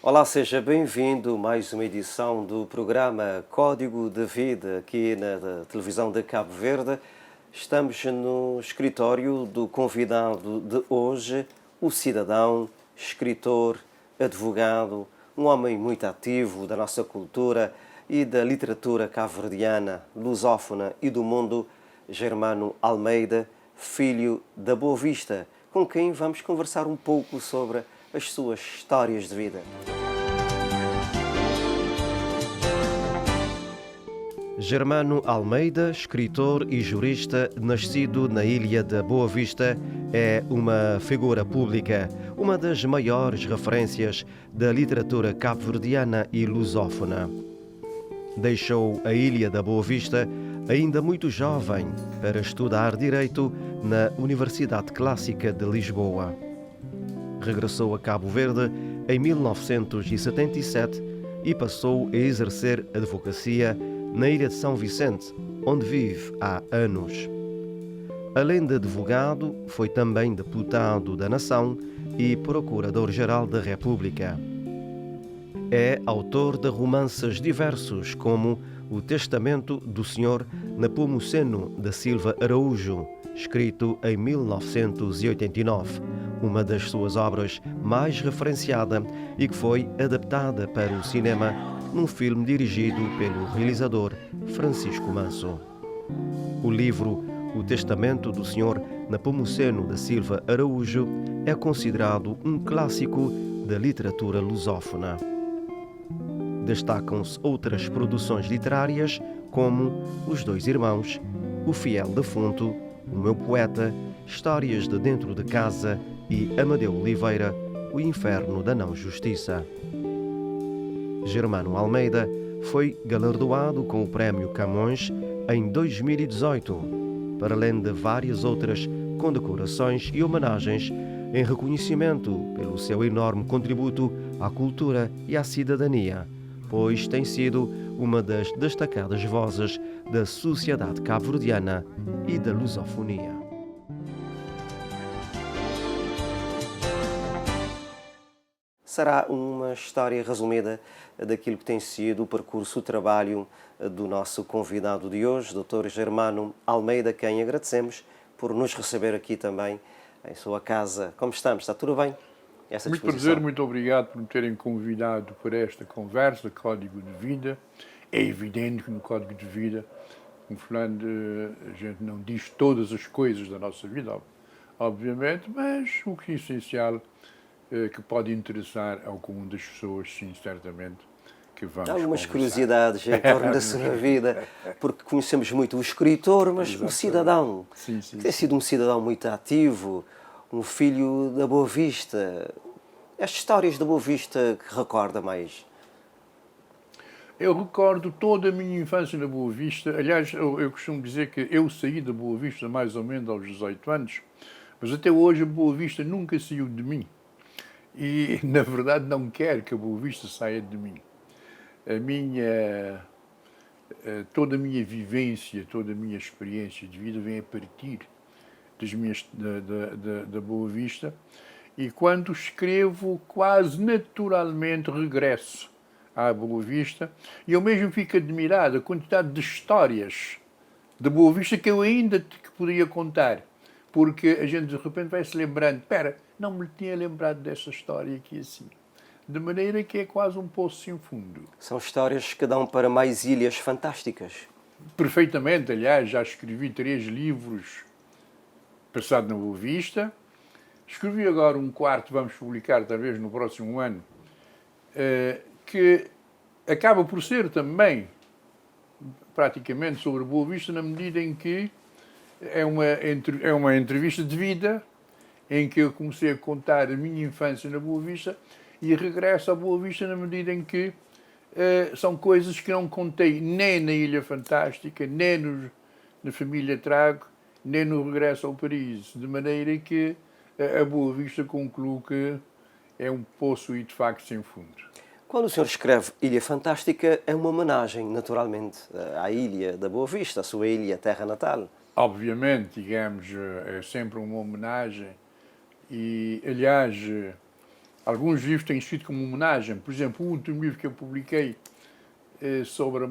Olá, seja bem-vindo a mais uma edição do programa Código de Vida aqui na televisão de Cabo Verde. Estamos no escritório do convidado de hoje, o cidadão, escritor, advogado, um homem muito ativo da nossa cultura e da literatura cabo-verdiana, lusófona e do mundo, Germano Almeida, filho da Boa Vista, com quem vamos conversar um pouco sobre as suas histórias de vida. Germano Almeida, escritor e jurista, nascido na ilha da Boa Vista, é uma figura pública, uma das maiores referências da literatura cabo-verdiana e lusófona. Deixou a ilha da Boa Vista ainda muito jovem para estudar Direito na Universidade Clássica de Lisboa. Regressou a Cabo Verde em 1977 e passou a exercer advocacia na Ilha de São Vicente, onde vive há anos. Além de advogado, foi também deputado da Nação e Procurador-Geral da República. É autor de romances diversos, como O Testamento do Sr. Nepomuceno da Silva Araújo, escrito em 1989, uma das suas obras mais referenciada e que foi adaptada para o cinema num filme dirigido pelo realizador Francisco Manso. O livro O Testamento do Sr. Nepomuceno da Silva Araújo é considerado um clássico da literatura lusófona. Destacam-se outras produções literárias, como Os Dois Irmãos, O Fiel Defunto, O Meu Poeta, Histórias de Dentro de Casa e Amadeu Oliveira, O Inferno da Não-Justiça. Germano Almeida foi galardoado com o Prémio Camões em 2018, para além de várias outras condecorações e homenagens em reconhecimento pelo seu enorme contributo à cultura e à cidadania, pois tem sido uma das destacadas vozes da sociedade cabo-verdiana e da lusofonia. Será uma história resumida daquilo que tem sido o percurso, o trabalho do nosso convidado de hoje, Dr. Germano Almeida, quem agradecemos por nos receber aqui também em sua casa. Como estamos? Está tudo bem? Muito prazer, muito obrigado por me terem convidado para esta conversa, Código de Vida. É evidente que no Código de Vida, como falando, a gente não diz todas as coisas da nossa vida, obviamente, mas o que é essencial, que pode interessar ao comum das pessoas, sim, certamente, que vamos algumas conversar. Curiosidades em torno da sua vida, porque conhecemos muito o escritor, mas exatamente, o cidadão, sim, tem sido um cidadão muito ativo, um filho da Boa Vista. As histórias da Boa Vista que recorda mais? Eu recordo toda a minha infância na Boa Vista. Aliás, eu costumo dizer que eu saí da Boa Vista mais ou menos aos 18 anos, mas até hoje a Boa Vista nunca saiu de mim. E, na verdade, não quero que a Boa Vista saia de mim. Toda a minha vivência, toda a minha experiência de vida vem a partir da Boa Vista, e quando escrevo, quase naturalmente regresso à Boa Vista, e eu mesmo fico admirado a quantidade de histórias da Boa Vista que eu ainda poderia contar, porque a gente de repente vai se lembrando, não me tinha lembrado dessa história aqui assim. De maneira que é quase um poço sem fundo. São histórias que dão para mais ilhas fantásticas. Perfeitamente, aliás, já escrevi 3 livros passados na Boa Vista. Escrevi agora um 4, vamos publicar talvez no próximo ano, que acaba por ser também praticamente sobre a Boa Vista, na medida em que é uma entrevista de vida, em que eu comecei a contar a minha infância na Boa Vista e regresso à Boa Vista na medida em que são coisas que não contei nem na Ilha Fantástica, nem na Família Trago, nem no Regresso ao Paraíso, de maneira que a Boa Vista concluo que é um poço e de facto sem fundo. Quando o senhor escreve Ilha Fantástica, é uma homenagem, naturalmente, à Ilha da Boa Vista, à sua ilha, terra natal. Obviamente, digamos, é sempre uma homenagem e, aliás, Alguns livros têm sido como homenagem. Por exemplo, o último livro que eu publiquei sobre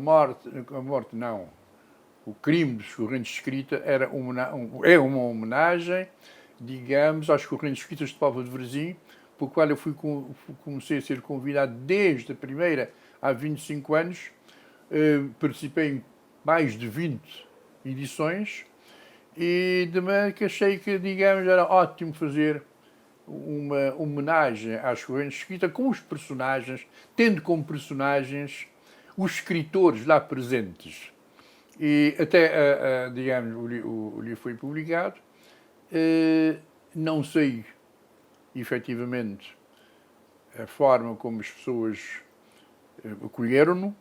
o crime dos correntes de escrita é uma homenagem, digamos, aos correntes escritas de Póvoa de Varzim, por qual eu comecei a ser convidado desde a primeira há 25 anos. Participei em mais de 20 edições e de maneira que achei que, digamos, era ótimo fazer uma homenagem às correntes de escrita com os personagens, tendo como personagens os escritores lá presentes. E até, digamos, o livro foi publicado. Não sei, efetivamente, a forma como as pessoas acolheram-no,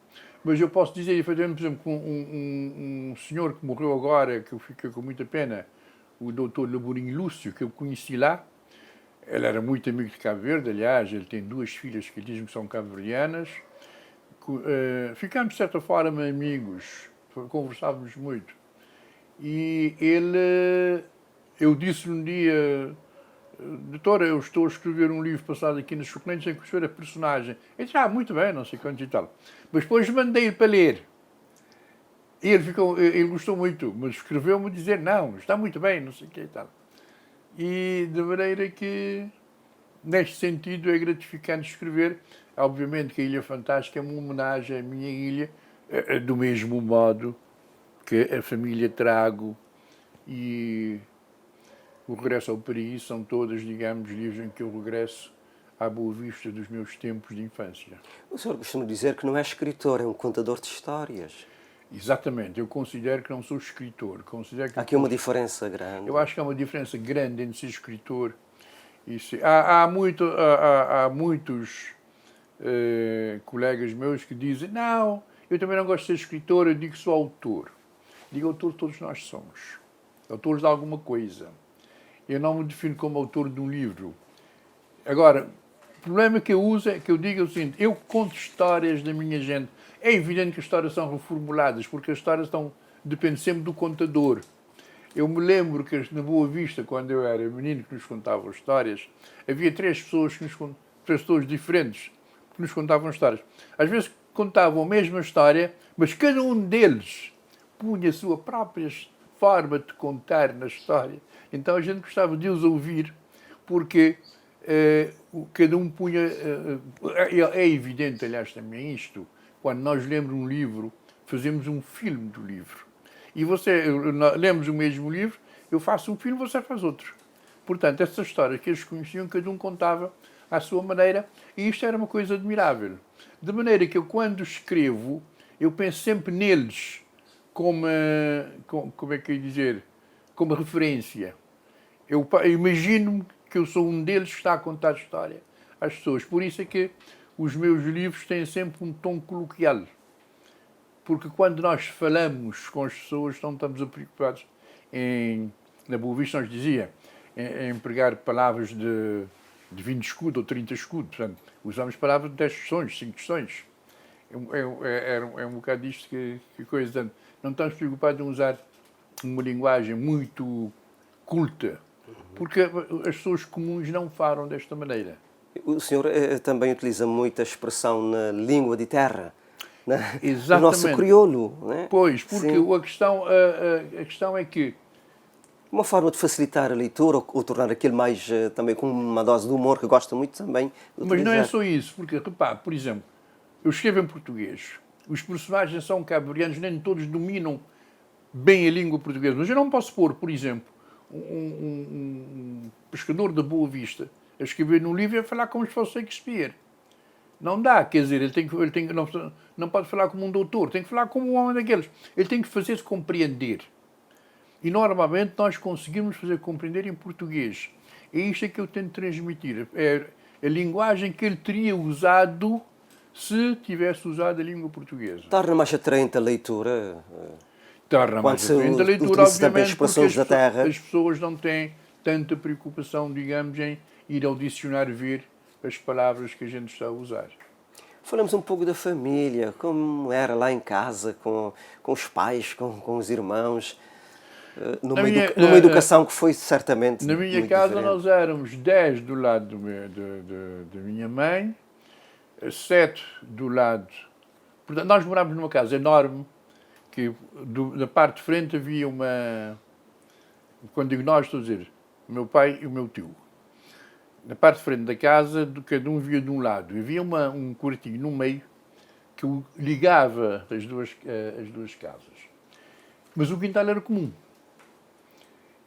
mas eu posso dizer, efetivamente, por exemplo, um senhor que morreu agora, que eu fiquei com muita pena, o doutor Laborinho Lúcio, que eu conheci lá. Ele era muito amigo de Cabo Verde, aliás, ele tem 2 filhas que dizem que são cabo-verdianas. Ficámos, de certa forma, amigos, conversávamos muito. E eu disse-lhe um dia, doutora, eu estou a escrever um livro passado aqui nas Correntes em que o senhor é personagem. Ele disse, muito bem, não sei quanto e tal. Mas depois mandei-lhe para ler. E ele gostou muito, mas escreveu-me dizer, não, está muito bem, não sei o que e tal. E de maneira que, neste sentido, é gratificante escrever. Obviamente que a Ilha Fantástica é uma homenagem à minha ilha, do mesmo modo que a família Trago e o Regresso ao Paraíso são todas, digamos, livros em que eu regresso à Boa Vista dos meus tempos de infância. O senhor costuma dizer que não é escritor, é um contador de histórias. Exatamente, eu considero que não sou escritor. Há aqui uma diferença grande. Eu acho que há uma diferença grande entre ser escritor e ser... Há muitos colegas meus que dizem, não, eu também não gosto de ser escritor, eu digo que sou autor. Digo autor, todos nós somos. Autores de alguma coisa. Eu não me defino como autor de um livro. Agora, o problema que eu uso é que eu digo o seguinte, eu conto histórias da minha gente. É evidente que as histórias são reformuladas, porque as histórias dependem sempre do contador. Eu me lembro que na Boa Vista, quando eu era menino que nos contavam histórias, havia 3 pessoas, 3 pessoas diferentes que nos contavam histórias. Às vezes contavam a mesma história, mas cada um deles punha a sua própria forma de contar na história. Então a gente gostava de os ouvir, porque cada um punha... é evidente, aliás, também isto, quando nós lemos um livro, fazemos um filme do livro. E lemos o mesmo livro, eu faço um filme, você faz outro. Portanto, essa história que eles conheciam, cada um contava à sua maneira, e isto era uma coisa admirável. De maneira que eu, quando escrevo, eu penso sempre neles como é que eu ia dizer, como referência. Eu imagino-me que eu sou um deles que está a contar a história às pessoas. Por isso é que os meus livros têm sempre um tom coloquial. Porque quando nós falamos com as pessoas, não estamos preocupados na Boa Vista nos dizia, em empregar palavras de 20 escudos ou 30 escudos. Portanto, usamos palavras de 10 questões, 5 questões. É um bocado isto que coisa. Não estamos preocupados em usar uma linguagem muito culta, porque as pessoas comuns não falam desta maneira. O senhor também utiliza muito a expressão na língua de terra, Exatamente. O nosso crioulo, não é? Pois, porque a questão é que... Uma forma de facilitar a leitura ou tornar aquilo mais, também com uma dose de humor, que gosta muito também de utilizar. Mas não é só isso, porque, repare, por exemplo, eu escrevo em português, os personagens são cabo-verdianos, nem todos dominam bem a língua portuguesa, mas eu não posso pôr, por exemplo, um pescador da Boa Vista a escrever num livro e a falar como se fosse Shakespeare. Não dá, quer dizer, não pode falar como um doutor, tem que falar como um homem daqueles. Ele tem que fazer-se compreender. E normalmente nós conseguimos fazer compreender em português. É isto que eu tento transmitir. É a linguagem que ele teria usado se tivesse usado a língua portuguesa. Torna mais atraente a leitura? Torna mais atraente a leitura, obviamente, porque as pessoas não têm tanta preocupação, digamos, em ir ao dicionário ver as palavras que a gente está a usar. Falamos um pouco da família, como era lá em casa, com os pais, com os irmãos. Numa educação que foi certamente na minha muito casa diferente. nós éramos 10 do lado da minha mãe, 7 do lado... Portanto, nós morávamos numa casa enorme, que na parte de frente havia uma... Quando digo nós, estou a dizer o meu pai e o meu tio. Na parte de frente da casa, cada um via de um lado. Havia um quartinho no meio que ligava as duas casas. Mas o quintal era comum.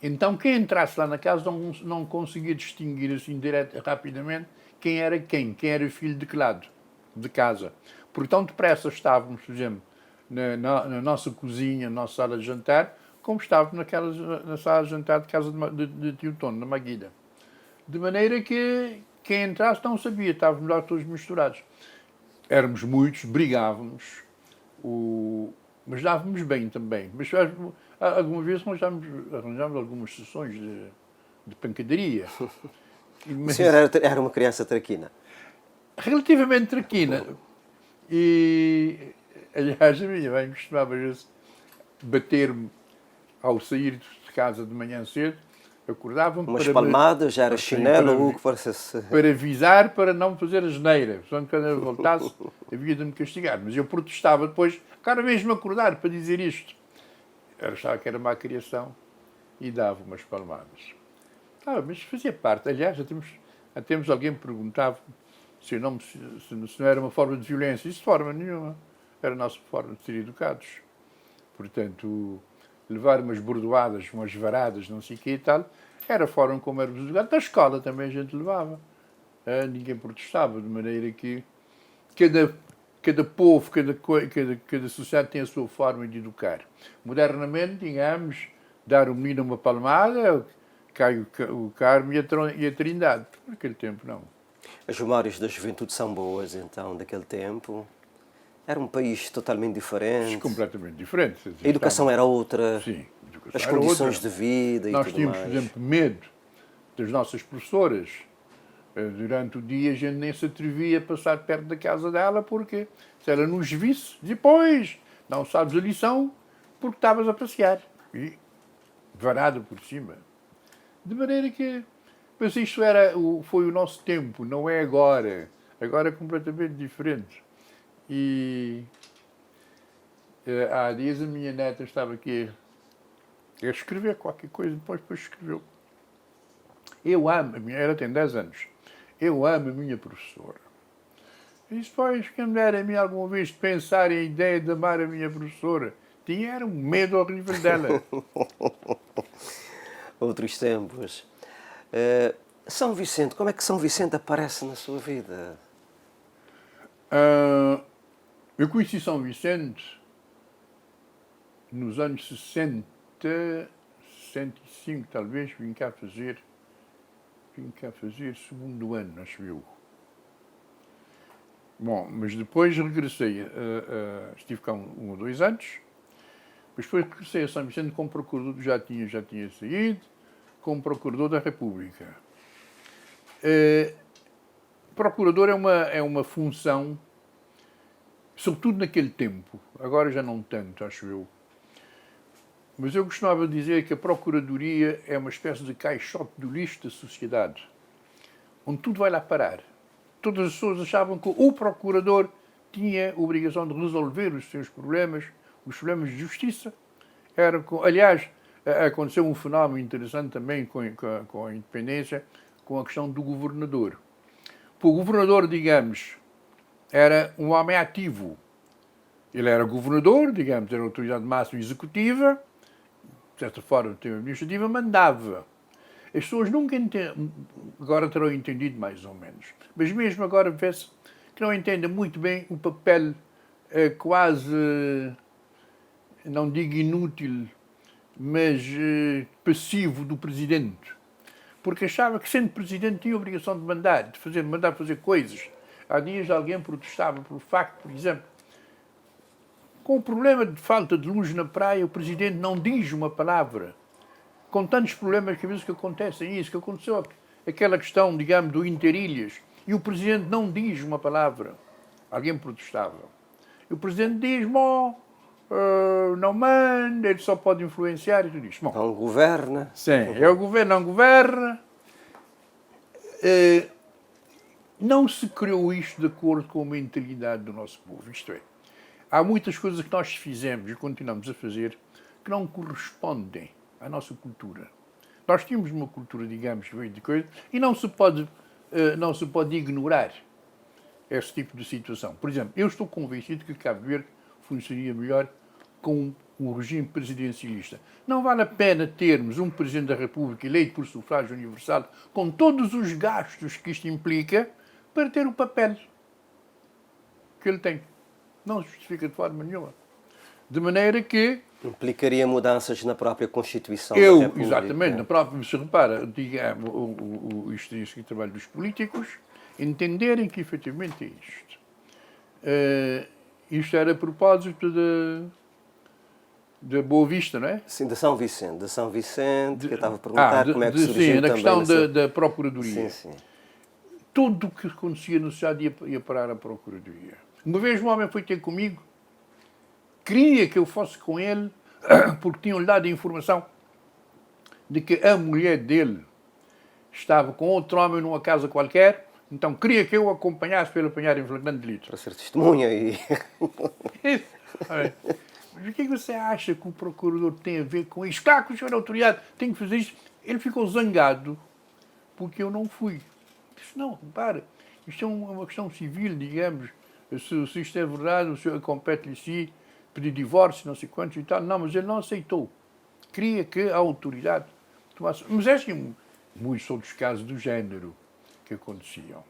Então, quem entrasse lá na casa não conseguia distinguir assim rapidamente quem era filho de que lado de casa. Porque tão depressa estávamos, por exemplo, na nossa cozinha, na nossa sala de jantar, como estávamos na sala de jantar de casa de tio Tono, na Maguida. De maneira que quem entrasse não sabia, estávamos lá todos misturados. Éramos muitos, brigávamos, mas dávamos bem também. Mas alguma vez arranjámos algumas sessões de pancadaria. O senhor era uma criança traquina? Relativamente traquina. E, aliás, a minha mãe costumava bater-me ao sair de casa de manhã cedo. Acordava-me umas palmadas, já era chinelo ou o que fosse. Para avisar, para não fazer a geneira. Portanto, quando eu voltasse, havia de me castigar. Mas eu protestava depois, cara mesmo acordar para dizer isto. Eu achava que era má criação e dava umas palmadas. Mas fazia parte. Aliás, já temos alguém que perguntava se não era uma forma de violência. Isso de forma nenhuma. Era a nossa forma de ser educados. Portanto, levar umas bordoadas, umas varadas, não sei o que e tal, era a forma como éramos educados. Na escola também a gente levava. Ninguém protestava, de maneira que cada povo, cada sociedade tem a sua forma de educar. Modernamente, digamos, dar o menino uma palmada, cai o Carmo e a Trindade. Naquele tempo, não. As memórias da juventude são boas, então, daquele tempo. Era um país totalmente diferente. Completamente diferente. A educação era outra. Sim. As condições de vida e tudo mais. Nós tínhamos, por exemplo, medo das nossas professoras. Durante o dia a gente nem se atrevia a passar perto da casa dela, porque se ela nos visse, depois não sabes a lição porque estavas a passear. E varada por cima. De maneira que... Mas isto foi o nosso tempo, não é agora. Agora é completamente diferente. E há dias a minha neta estava aqui a escrever qualquer coisa, depois escreveu. Ela tem 10 anos. Eu amo a minha professora. E depois, quem me dera a mim alguma vez pensar em ideia de amar a minha professora, era um medo horrível dela. Outros tempos. São Vicente, como é que São Vicente aparece na sua vida? Eu conheci São Vicente nos anos 60, 65 talvez, vim cá fazer segundo ano, acho eu. Bom, mas depois regressei, estive cá 1 ou 2 anos, mas depois regressei a São Vicente como procurador, já tinha saído, como procurador da República. Procurador é uma função, sobretudo naquele tempo, agora já não tanto, acho eu. Mas eu costumava dizer que a Procuradoria é uma espécie de caixote do lixo da sociedade, onde tudo vai lá parar. Todas as pessoas achavam que o Procurador tinha a obrigação de resolver os seus problemas, os problemas de justiça. Aliás, aconteceu um fenómeno interessante também com a independência, com a questão do governador. O governador, digamos, era um homem ativo. Ele era governador, digamos, era a autoridade máxima executiva, de certa forma, tem a administrativa, mandava. As pessoas nunca agora terão entendido mais ou menos, mas mesmo agora vê-se que não entendem muito bem o papel quase, não digo inútil, mas passivo do presidente. Porque achava que, sendo presidente, tinha a obrigação de mandar fazer coisas. Há dias alguém protestava pelo facto, por exemplo, com o problema de falta de luz na praia, o presidente não diz uma palavra. Com tantos problemas que às vezes que acontecem isso, que aconteceu aquela questão, digamos, do Interilhas, e o presidente não diz uma palavra. Alguém protestava. E o presidente diz, não manda, ele só pode influenciar e tudo isso. Bom, Não governa. sim, é o governo, não governa. Não se criou isto de acordo com a mentalidade do nosso povo. Isto é, há muitas coisas que nós fizemos e continuamos a fazer que não correspondem à nossa cultura. Nós tínhamos uma cultura, digamos, de coisa, e não se pode ignorar esse tipo de situação. Por exemplo, eu estou convencido que Cabo Verde funcionaria melhor com um regime presidencialista. Não vale a pena termos um Presidente da República eleito por sufrágio universal, com todos os gastos que isto implica, para ter o papel que ele tem. Não se justifica de forma nenhuma. De maneira que... Implicaria mudanças na própria Constituição da República. Exatamente, na própria, se repara, digamos, isto é o trabalho dos políticos, entenderem que efetivamente é isto. Isto era a propósito de Boa Vista, não é? Sim, de São Vicente. De São Vicente, que eu estava a perguntar como é que surgiu sim, na também. questão da Procuradoria. Sim, sim. Tudo o que acontecia na sociedade ia parar à Procuradoria. Uma vez um homem foi ter comigo, queria que eu fosse com ele, porque tinham-lhe dado a informação de que a mulher dele estava com outro homem numa casa qualquer, então queria que eu acompanhasse para ele apanhar em flagrante delito. Para ser testemunha e... Mas o que você acha que o procurador tem a ver com isto? Claro que o senhor é autoridade, tem que fazer isto. Ele ficou zangado porque eu não fui. Disse, não, repara, isto é uma questão civil, digamos. Se isto é verdade, o senhor compete-lhe si pedir divórcio, não sei quantos e tal. Não, mas ele não aceitou. Queria que a autoridade tomasse... Mas assim, muitos outros casos do género que aconteciam.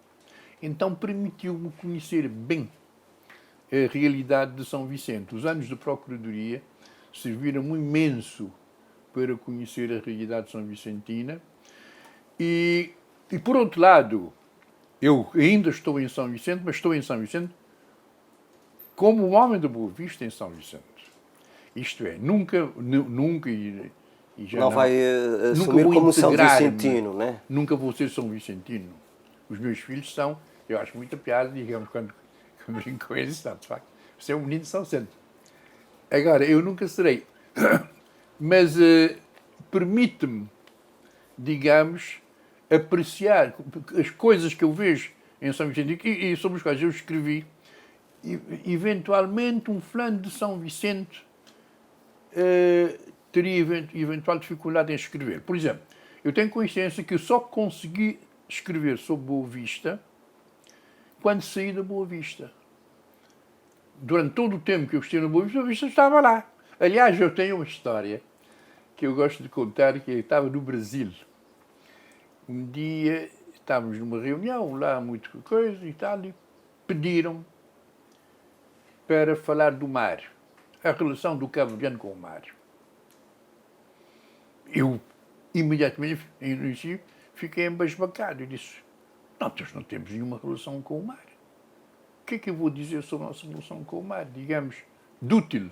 Então permitiu-me conhecer bem a realidade de São Vicente. Os anos de Procuradoria serviram-me imenso para conhecer a realidade são vicentina. E por outro lado, eu ainda estou em São Vicente, mas estou em São Vicente como um homem da Boa Vista em São Vicente. Isto é, nunca e já não vai assumir como São Vicentino, né? Nunca vou ser São Vicentino. Os meus filhos são, eu acho muita piada, digamos, quando brinco com eles, de facto, você é um menino de São Vicente. Agora, eu nunca serei. Mas permite-me, digamos, apreciar as coisas que eu vejo em São Vicente e sobre as quais eu escrevi. Eventualmente, um fulano de São Vicente teria eventual dificuldade em escrever. Por exemplo, eu tenho consciência que eu só consegui escrever sobre Boa Vista quando saí da Boa Vista. Durante todo o tempo que eu estive na Boa Vista estava lá. Aliás, eu tenho uma história que eu gosto de contar, que eu estava no Brasil. Um dia estávamos numa reunião, lá muita coisa e tal, e pediram para falar do mar, a relação do cabo-verdiano com o mar. Eu, imediatamente, no início, fiquei embasbacado e disse, nós não temos nenhuma relação com o mar. O que é que eu vou dizer sobre a nossa relação com o mar, digamos, dútil?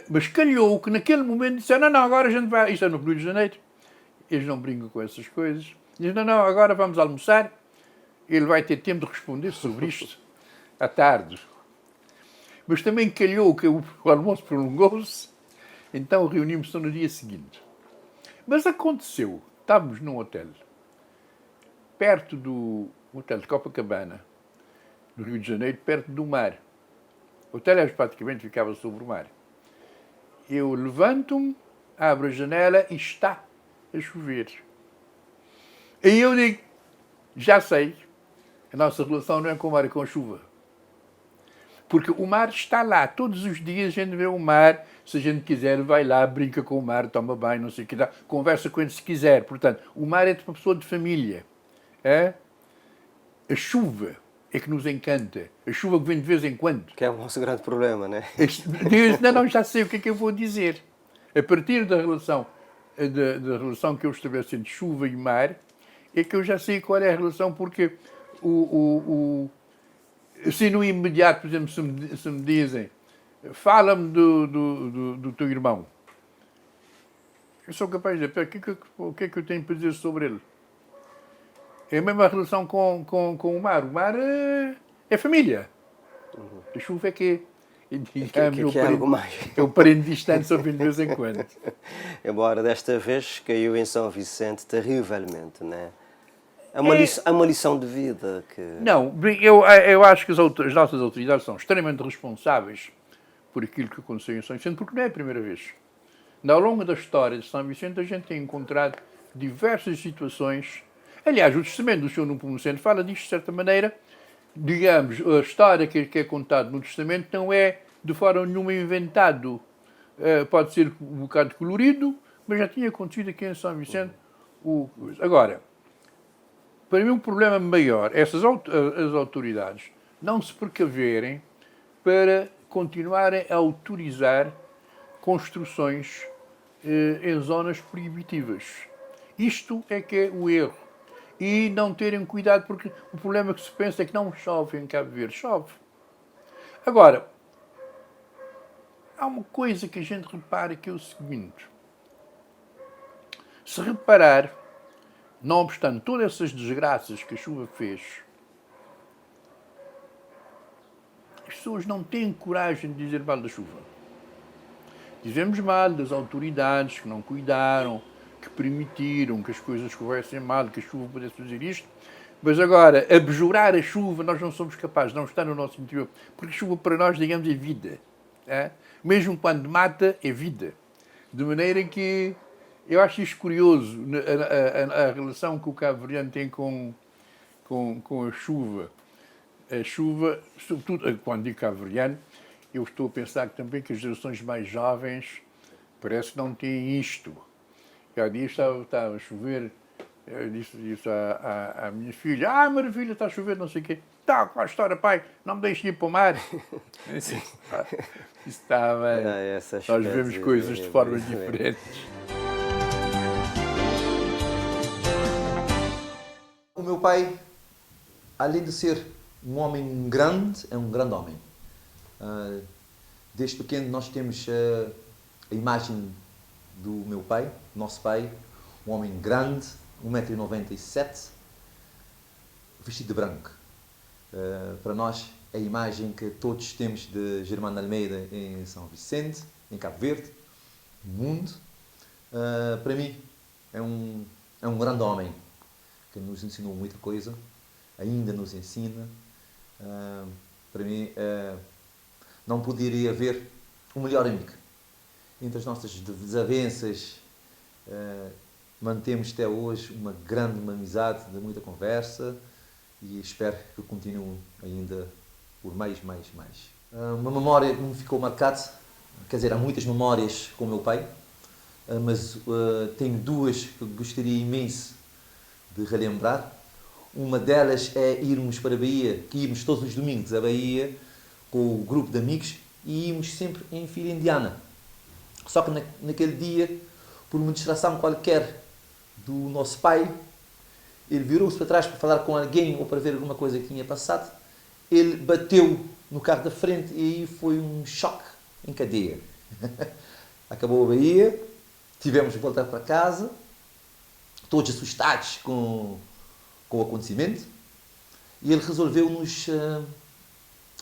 Mas calhou que naquele momento disseram, não, agora a gente vai, isto é no Rio de Janeiro, eles não brincam com essas coisas, dizem, não, agora vamos almoçar, ele vai ter tempo de responder sobre isto à tarde. Mas também calhou que o almoço prolongou-se, então reunimos-nos no dia seguinte. Mas aconteceu, estávamos num hotel, perto do hotel de Copacabana, no Rio de Janeiro, perto do mar. O hotel praticamente ficava sobre o mar. Eu levanto-me, abro a janela e está a chover. E eu digo, já sei, a nossa relação não é com o mar, é com a chuva. Porque o mar está lá, todos os dias a gente vê o mar, se a gente quiser vai lá, brinca com o mar, toma banho, não sei o que, conversa com ele se quiser. Portanto, o mar é de uma pessoa de família. É? A chuva é que nos encanta. A chuva que vem de vez em quando. Que é o nosso grande problema, né? Não, já sei o que é que eu vou dizer. A partir da relação que eu estabeleço entre chuva e mar, é que eu já sei qual é a relação, porque se no imediato, por exemplo, se me dizem, fala-me do teu irmão, eu sou capaz de dizer, o que é que eu tenho para dizer sobre ele? É a mesma relação com o mar. O mar é família. A chuva é que digamos, que é algo mais. eu parente distante só de vez em quando. Embora desta vez caiu em São Vicente terrivelmente, né? É uma lição de vida que... Não, eu acho que as nossas autoridades são extremamente responsáveis por aquilo que aconteceu em São Vicente, porque não é a primeira vez. Ao longo da história de São Vicente, a gente tem encontrado diversas situações. Aliás, o testamento do Sr. Nepomuceno fala disto de certa maneira. Digamos, a história que é contada no testamento não é de forma nenhuma inventado. Pode ser um bocado colorido, mas já tinha acontecido aqui em São Vicente. Agora, para mim um problema maior é as autoridades não se precaverem para continuarem a autorizar construções em zonas proibitivas. Isto é que é o erro. E não terem cuidado, porque o problema que se pensa é que não chove em Cabo Verde. Chove. Agora, há uma coisa que a gente repara que é o seguinte. Se reparar, não obstante todas essas desgraças que a chuva fez, as pessoas não têm coragem de dizer mal da chuva. Dizemos mal das autoridades que não cuidaram, que permitiram que as coisas corressem mal, que a chuva pudesse fazer isto, mas agora, abjurar a chuva, nós não somos capazes, não está no nosso interior, porque a chuva para nós, digamos, é vida. É? Mesmo quando mata, é vida. De maneira que eu acho isto curioso, a relação que o cabo-verdiano tem com a chuva. A chuva, sobretudo quando digo cabo-verdiano, eu estou a pensar também que as gerações mais jovens parece que não têm isto. Há dias estava a chover, eu disse à minha filha, maravilha, está a chover, não sei o quê. Tá, qual a história, pai? Não me deixes ir para o mar. Sim. Isso estava... Nós vemos coisas de formas diferentes. O meu pai, além de ser um homem grande, é um grande homem. Desde pequeno nós temos a imagem do meu pai, nosso pai, um homem grande, 1,97 m, vestido de branco. Para nós, é a imagem que todos temos de Germano Almeida em São Vicente, em Cabo Verde, no mundo. Para mim, é um grande homem que nos ensinou muita coisa, ainda nos ensina. Para mim, não poderia haver um melhor amigo. Entre as nossas desavenças, mantemos até hoje uma grande amizade, de muita conversa, e espero que continue ainda por mais. Uma memória que me ficou marcada, quer dizer, há muitas memórias com o meu pai, mas tenho duas que gostaria imenso de relembrar. Uma delas é irmos para a Bahia, que íamos todos os domingos à Bahia com o grupo de amigos e íamos sempre em fila indiana. Só que naquele dia, por uma distração qualquer do nosso pai, ele virou-se para trás para falar com alguém ou para ver alguma coisa que tinha passado. Ele bateu no carro da frente e aí foi um choque em cadeia. Acabou a Bahia, tivemos de voltar para casa, todos assustados com o acontecimento, e ele resolveu-nos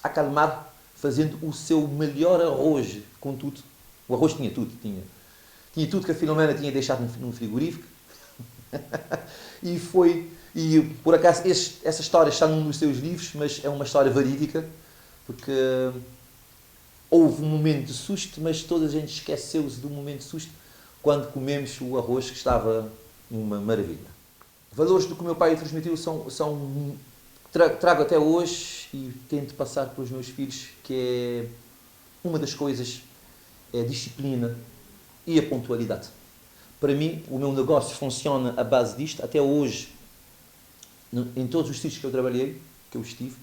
acalmar fazendo o seu melhor arroz com tudo. O arroz tinha tudo, tinha tudo que a Filomena tinha deixado no frigorífico. E por acaso essa história está num dos seus livros, mas é uma história verídica, porque houve um momento de susto, mas toda a gente esqueceu-se do momento de susto quando comemos o arroz, que estava uma maravilha. Valores do que o meu pai transmitiu trago até hoje e tento passar para os meus filhos, que é uma das coisas é a disciplina e a pontualidade. Para mim, o meu negócio funciona à base disto. Até hoje, em todos os sítios que eu trabalhei, que eu estive,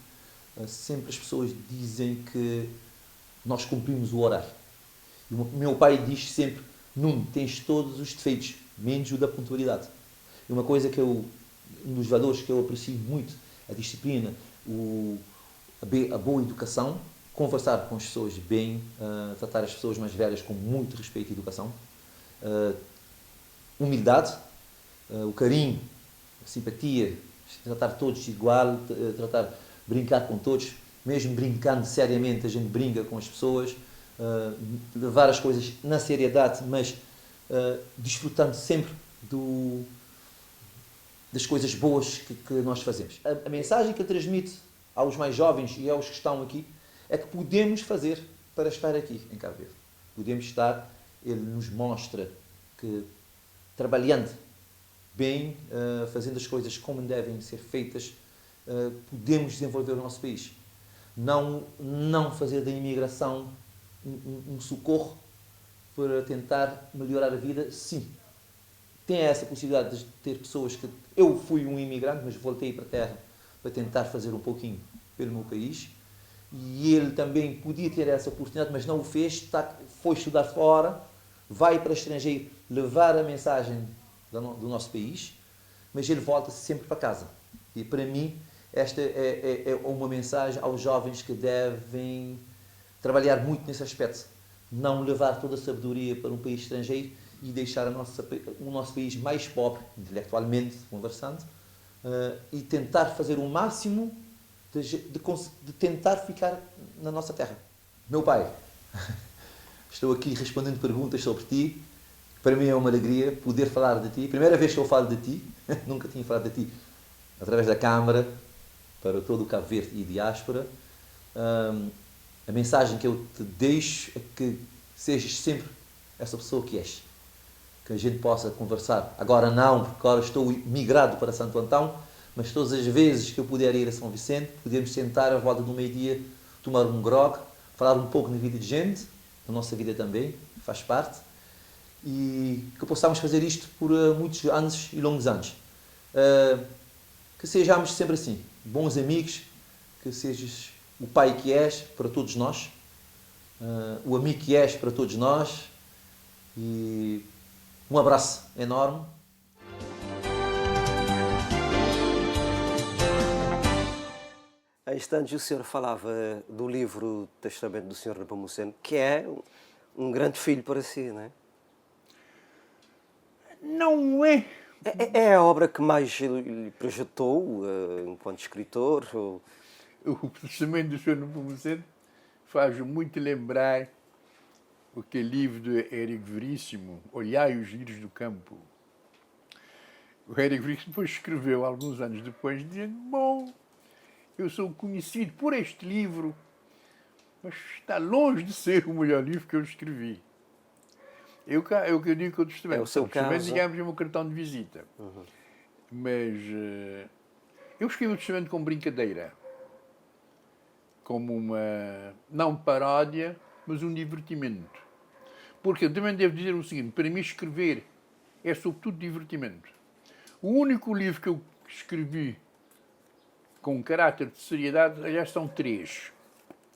sempre as pessoas dizem que nós cumprimos o horário. E o meu pai diz sempre, Nuno, tens todos os defeitos, menos o da pontualidade. E uma coisa um dos valores que eu aprecio muito, a disciplina, a boa educação, conversar com as pessoas bem, tratar as pessoas mais velhas com muito respeito e educação, humildade, o carinho, a simpatia, tratar todos igual, brincar com todos, mesmo brincando seriamente, a gente brinca com as pessoas, levar as coisas na seriedade, mas desfrutando sempre das coisas boas que nós fazemos. A mensagem que eu transmito aos mais jovens e aos que estão aqui é que podemos fazer para estar aqui em Cabo Verde. Podemos estar, ele nos mostra que trabalhando bem, fazendo as coisas como devem ser feitas, podemos desenvolver o nosso país. Não fazer da imigração um socorro para tentar melhorar a vida, sim. Tem essa possibilidade de ter pessoas que... Eu fui um imigrante, mas voltei para a terra para tentar fazer um pouquinho pelo meu país. E ele também podia ter essa oportunidade, mas não o fez. Foi estudar fora, vai para o estrangeiro levar a mensagem do nosso país, mas ele volta sempre para casa. E para mim, esta é uma mensagem aos jovens que devem trabalhar muito nesse aspecto. Não levar toda a sabedoria para um país estrangeiro e deixar o nosso país mais pobre, intelectualmente conversando, e tentar fazer o máximo de tentar ficar na nossa terra. Meu pai, estou aqui respondendo perguntas sobre ti. Para mim é uma alegria poder falar de ti. Primeira vez que eu falo de ti, nunca tinha falado de ti, através da Câmara, para todo o Cabo Verde e diáspora. A mensagem que eu te deixo é que sejas sempre essa pessoa que és. Que a gente possa conversar. Agora não, porque agora estou migrado para Santo Antão, mas todas as vezes que eu puder ir a São Vicente, podemos sentar à volta do meio-dia, tomar um grog, falar um pouco na vida de gente, na nossa vida também, faz parte, e que possamos fazer isto por muitos anos e longos anos. Que sejamos sempre assim, bons amigos, que sejas o pai que és para todos nós, o amigo que és para todos nós, e um abraço enorme. Há instantes o senhor falava do livro Testamento do Sr. Nepomuceno, que é um grande filho para si, não é? Não é. É a obra que mais lhe projetou enquanto escritor? Ou... O Testamento do Sr. Nepomuceno faz muito lembrar aquele livro de Érico Veríssimo, Olhai os Lírios do Campo. O Érico Veríssimo depois escreveu, alguns anos depois, dizendo: bom, eu sou conhecido por este livro, mas está longe de ser o melhor livro que eu escrevi. Eu digo que o Testamento, é o seu caso, digamos, é o meu cartão de visita. Mas eu escrevi o Testamento com brincadeira, como uma, não paródia, mas um divertimento. Porque eu também devo dizer o seguinte: para mim escrever é sobretudo divertimento. O único livro que eu escrevi com caráter de seriedade, aliás, são 3,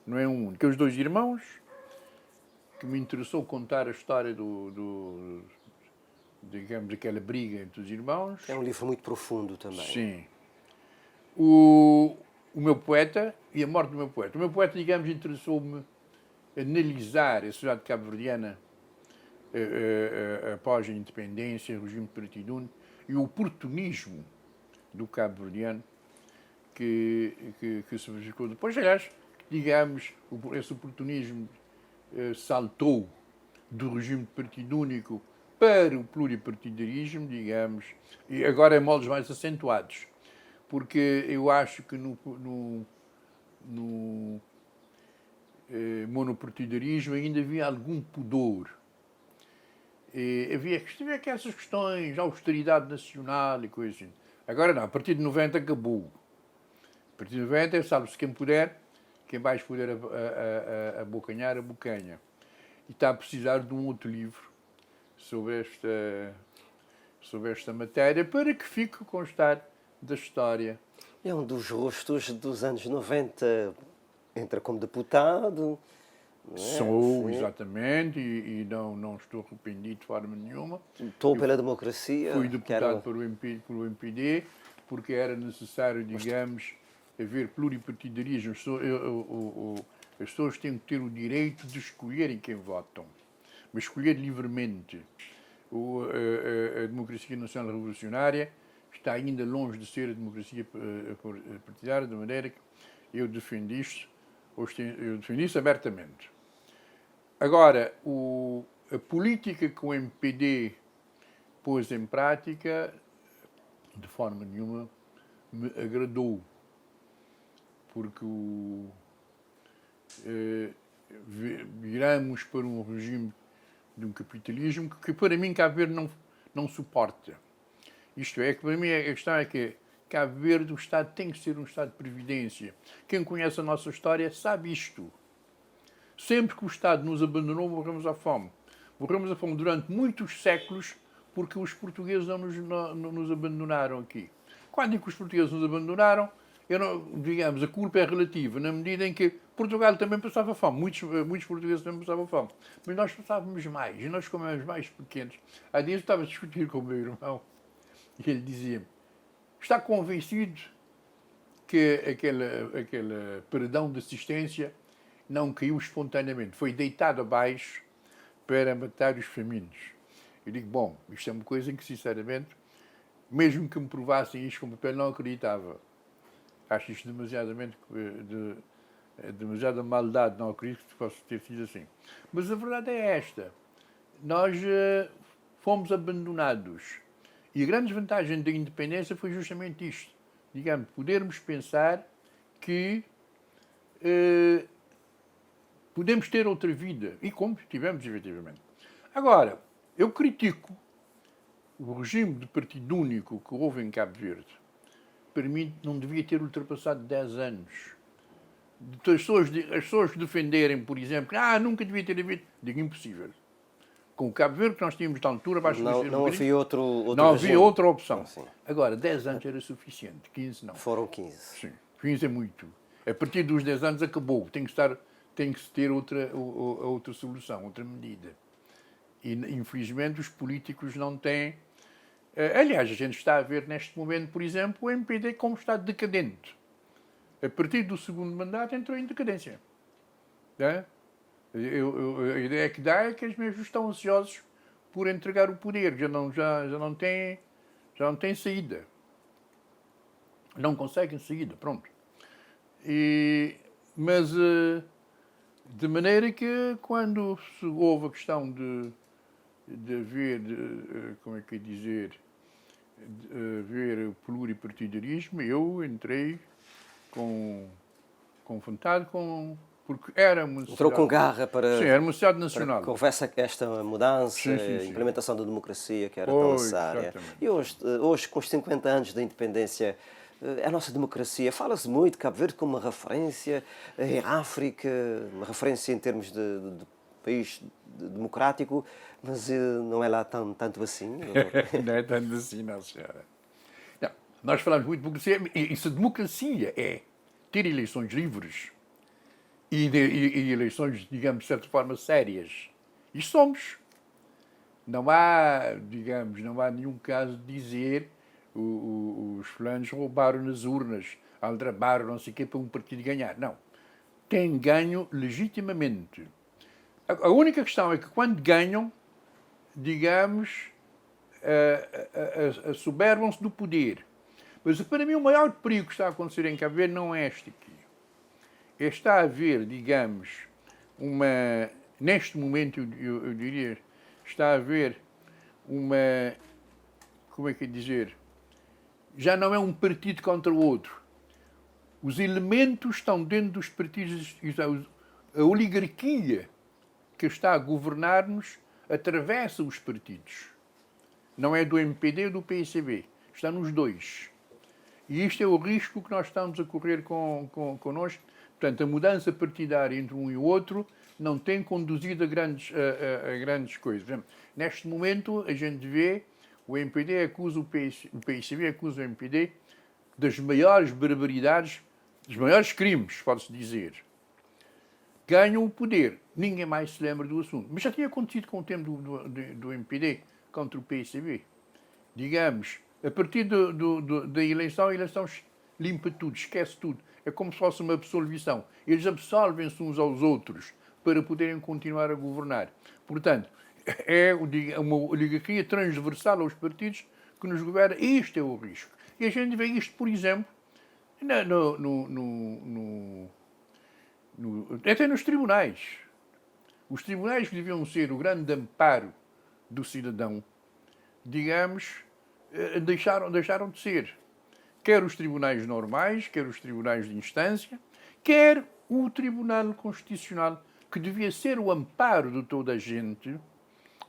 não é um, que é Os Dois Irmãos, que me interessou contar a história digamos, daquela briga entre os irmãos. É um livro muito profundo também. Sim. O Meu Poeta e A Morte do Meu Poeta. O Meu Poeta, digamos, interessou-me analisar a sociedade cabo-verdiana após a independência, o regime de partido único e o oportunismo do cabo-verdiano que se verificou depois. Aliás, digamos, esse oportunismo saltou do regime de partido único para o pluripartidarismo, digamos, e agora em moldes mais acentuados. Porque eu acho que no monopartidarismo ainda havia algum pudor. Havia aquelas questões, austeridade nacional e coisas assim. Agora não, a partir de 90 acabou. A partir de 90, sabe-se quem puder, quem mais puder abocanhar, abocanha. E está a precisar de um outro livro sobre esta matéria para que fique a constar da história. É um dos rostos dos anos 90. Entra como deputado. Não é? Sou, Sim. Exatamente, e não estou arrependido de forma nenhuma. Lutou pela democracia. Fui deputado pelo MPD, porque era necessário, digamos, haver pluripartidarismo. As pessoas têm que ter o direito de escolherem quem votam, mas escolher livremente. A democracia nacional revolucionária está ainda longe de ser a democracia partidária, de maneira que eu defendo isto Eu defendi isso abertamente. Agora, a política que o MPD pôs em prática, de forma nenhuma, me agradou. Porque viramos para um regime de um capitalismo que para mim Cabo Verde não suporta. Isto é, que para mim a questão é que Cabo Verde, o Estado tem que ser um Estado de previdência. Quem conhece a nossa história sabe isto. Sempre que o Estado nos abandonou, morremos à fome. Morremos à fome durante muitos séculos porque os portugueses não nos abandonaram aqui. Quando é que os portugueses nos abandonaram, digamos, a culpa é relativa, na medida em que Portugal também passava fome. Muitos portugueses também passavam fome. Mas nós passávamos mais, e nós como éramos mais pequenos. Há dias eu estava a discutir com o meu irmão, e ele dizia-me, está convencido que aquele perdão de assistência não caiu espontaneamente, foi deitado abaixo para matar os famintos. Eu digo, bom, isto é uma coisa em que, sinceramente, mesmo que me provassem isto com papel, não acreditava. Acho isto demasiada maldade, não acredito que possa ter sido assim. Mas a verdade é esta. Nós fomos abandonados. E a grande vantagem da independência foi justamente isto. Digamos, podermos pensar que podemos ter outra vida. E como tivemos, efetivamente. Agora, eu critico o regime de partido único que houve em Cabo Verde. Para mim, não devia ter ultrapassado 10 anos. As pessoas defenderem, por exemplo, que nunca devia ter havido. Digo, impossível. Com o Cabo Verde que nós tínhamos de altura, não havia não havia outra opção. Sim. Agora, 10 anos era suficiente, 15 não. Foram 15. Sim, 15 é muito. A partir dos 10 anos acabou. Tem que ter outra solução, outra medida. E, infelizmente, os políticos não têm... Aliás, a gente está a ver neste momento, por exemplo, o MPD como está decadente. A partir do segundo mandato entrou em decadência. É? A ideia que dá é que eles mesmos estão ansiosos por entregar o poder. Já não têm saída. Não conseguem saída, pronto. Mas, de maneira que, quando houve a questão de haver, como é que é dizer, de haver o pluripartidarismo, eu entrei com vontade, porque era uma necessidade. Entrou com garra para... Sim, era uma necessidade nacional. Para que houvesse esta mudança, sim. implementação da democracia que era tão necessária. Exatamente. E hoje, com os 50 anos da independência, a nossa democracia, fala-se muito de Cabo Verde como uma referência em África, uma referência em termos de país democrático, mas não é lá tanto assim. Não é tanto assim, não, senhora. Não, nós falamos muito de democracia, e se a democracia é ter eleições livres e eleições, digamos, de certa forma, sérias, e somos. Não há nenhum caso de dizer os fulanos roubaram nas urnas, aldrabaram, não sei o quê, para um partido ganhar. Não. Tem ganho legitimamente. A única questão é que quando ganham, digamos, assoberbam-se do poder. Mas para mim o maior perigo que está a acontecer em Cabo Verde não é este aqui. Está a haver, digamos, neste momento eu diria, está a haver como é que é dizer, já não é um partido contra o outro. Os elementos estão dentro dos partidos, a oligarquia que está a governar-nos atravessa os partidos. Não é do MPD ou do PSB. Está nos dois. E isto é o risco que nós estamos a correr connosco. Portanto, a mudança partidária entre um e o outro não tem conduzido a grandes coisas. Por exemplo, neste momento, a gente vê o MPD acusa o PSB acusa o MPD das maiores barbaridades, dos maiores crimes, pode-se dizer. Ganham o poder. Ninguém mais se lembra do assunto. Mas já tinha acontecido com o tempo do MPD contra o PSB. Digamos, a partir da eleição, a eleição limpa tudo, esquece tudo. É como se fosse uma absolvição. Eles absolvem-se uns aos outros para poderem continuar a governar. Portanto, é uma oligarquia transversal aos partidos que nos governa. Este é o risco. E a gente vê isto, por exemplo, até nos tribunais. Os tribunais que deviam ser o grande amparo do cidadão, digamos, deixaram de ser. Quer os tribunais normais, quer os tribunais de instância, quer o Tribunal Constitucional, que devia ser o amparo de toda a gente.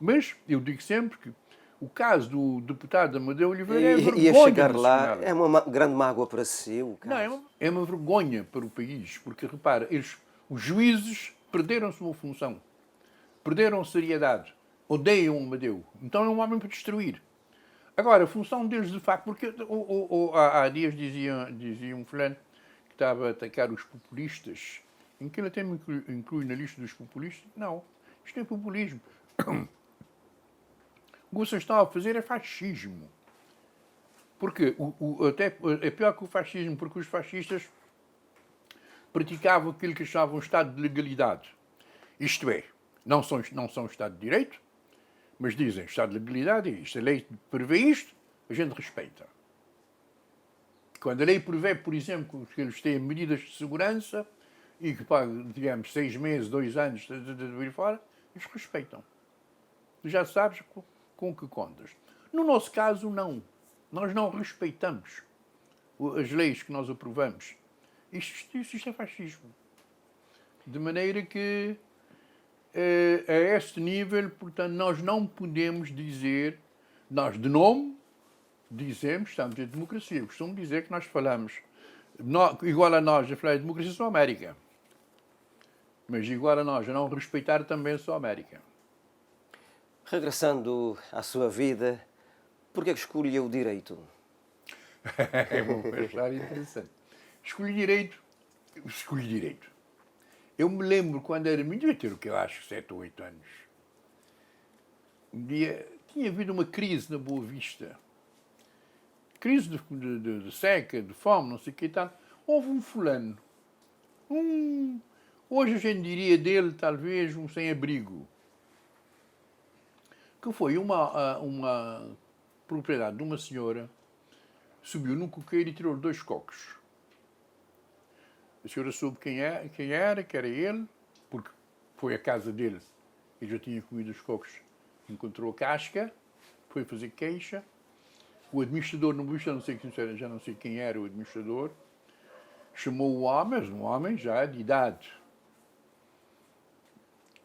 Mas eu digo sempre que o caso do deputado Amadeu Oliveira é vergonha E a chegar lá nacional. é uma grande mágoa para si, o caso. Não, é uma vergonha para o país, porque, repara, os juízes perderam sua função, perderam seriedade, odeiam o Amadeu. Então é um homem para destruir. Agora, a função deles, de facto, porque há dias dizia um fulano que estava a atacar os populistas, em que ele até me inclui na lista dos populistas. Não, isto é populismo. O que vocês estão a fazer é fascismo. Porque até é pior que o fascismo, porque os fascistas praticavam aquilo que chamavam Estado de legalidade. Isto é, não são Estado de Direito, mas dizem Estado de legalidade é isto. A lei prevê isto, a gente respeita. Quando a lei prevê, por exemplo, que eles têm medidas de segurança e que pagam, digamos, 6 meses, 2 anos de vir fora, eles respeitam. Tu já sabes com que contas. No nosso caso, não. Nós não respeitamos as leis que nós aprovamos. Isto é fascismo. De maneira que, a este nível, portanto, nós não podemos dizer, nós de nome dizemos, estamos em democracia. Eu costumo dizer que nós falamos, igual a nós a falar de democracia, sou a América. Mas igual a nós a não respeitar também sou a América. Regressando à sua vida, por que é que escolheu o direito? É uma coisa interessante. Escolhi direito. Eu me lembro quando era menino, devia ter o que eu acho, 7 ou 8 anos. Um dia tinha havido uma crise na Boa Vista. Crise de seca, de fome, não sei o que e tal. Houve um fulano. Hoje a gente diria dele, talvez, um sem-abrigo. Que foi uma propriedade de uma senhora, subiu num coqueiro e tirou 2 cocos. A senhora soube quem era, que era ele, porque foi à casa dele e já tinha comido os cocos, encontrou a casca, foi fazer queixa. O administrador, já não sei quem era o administrador, chamou o homem, mas um homem já de idade,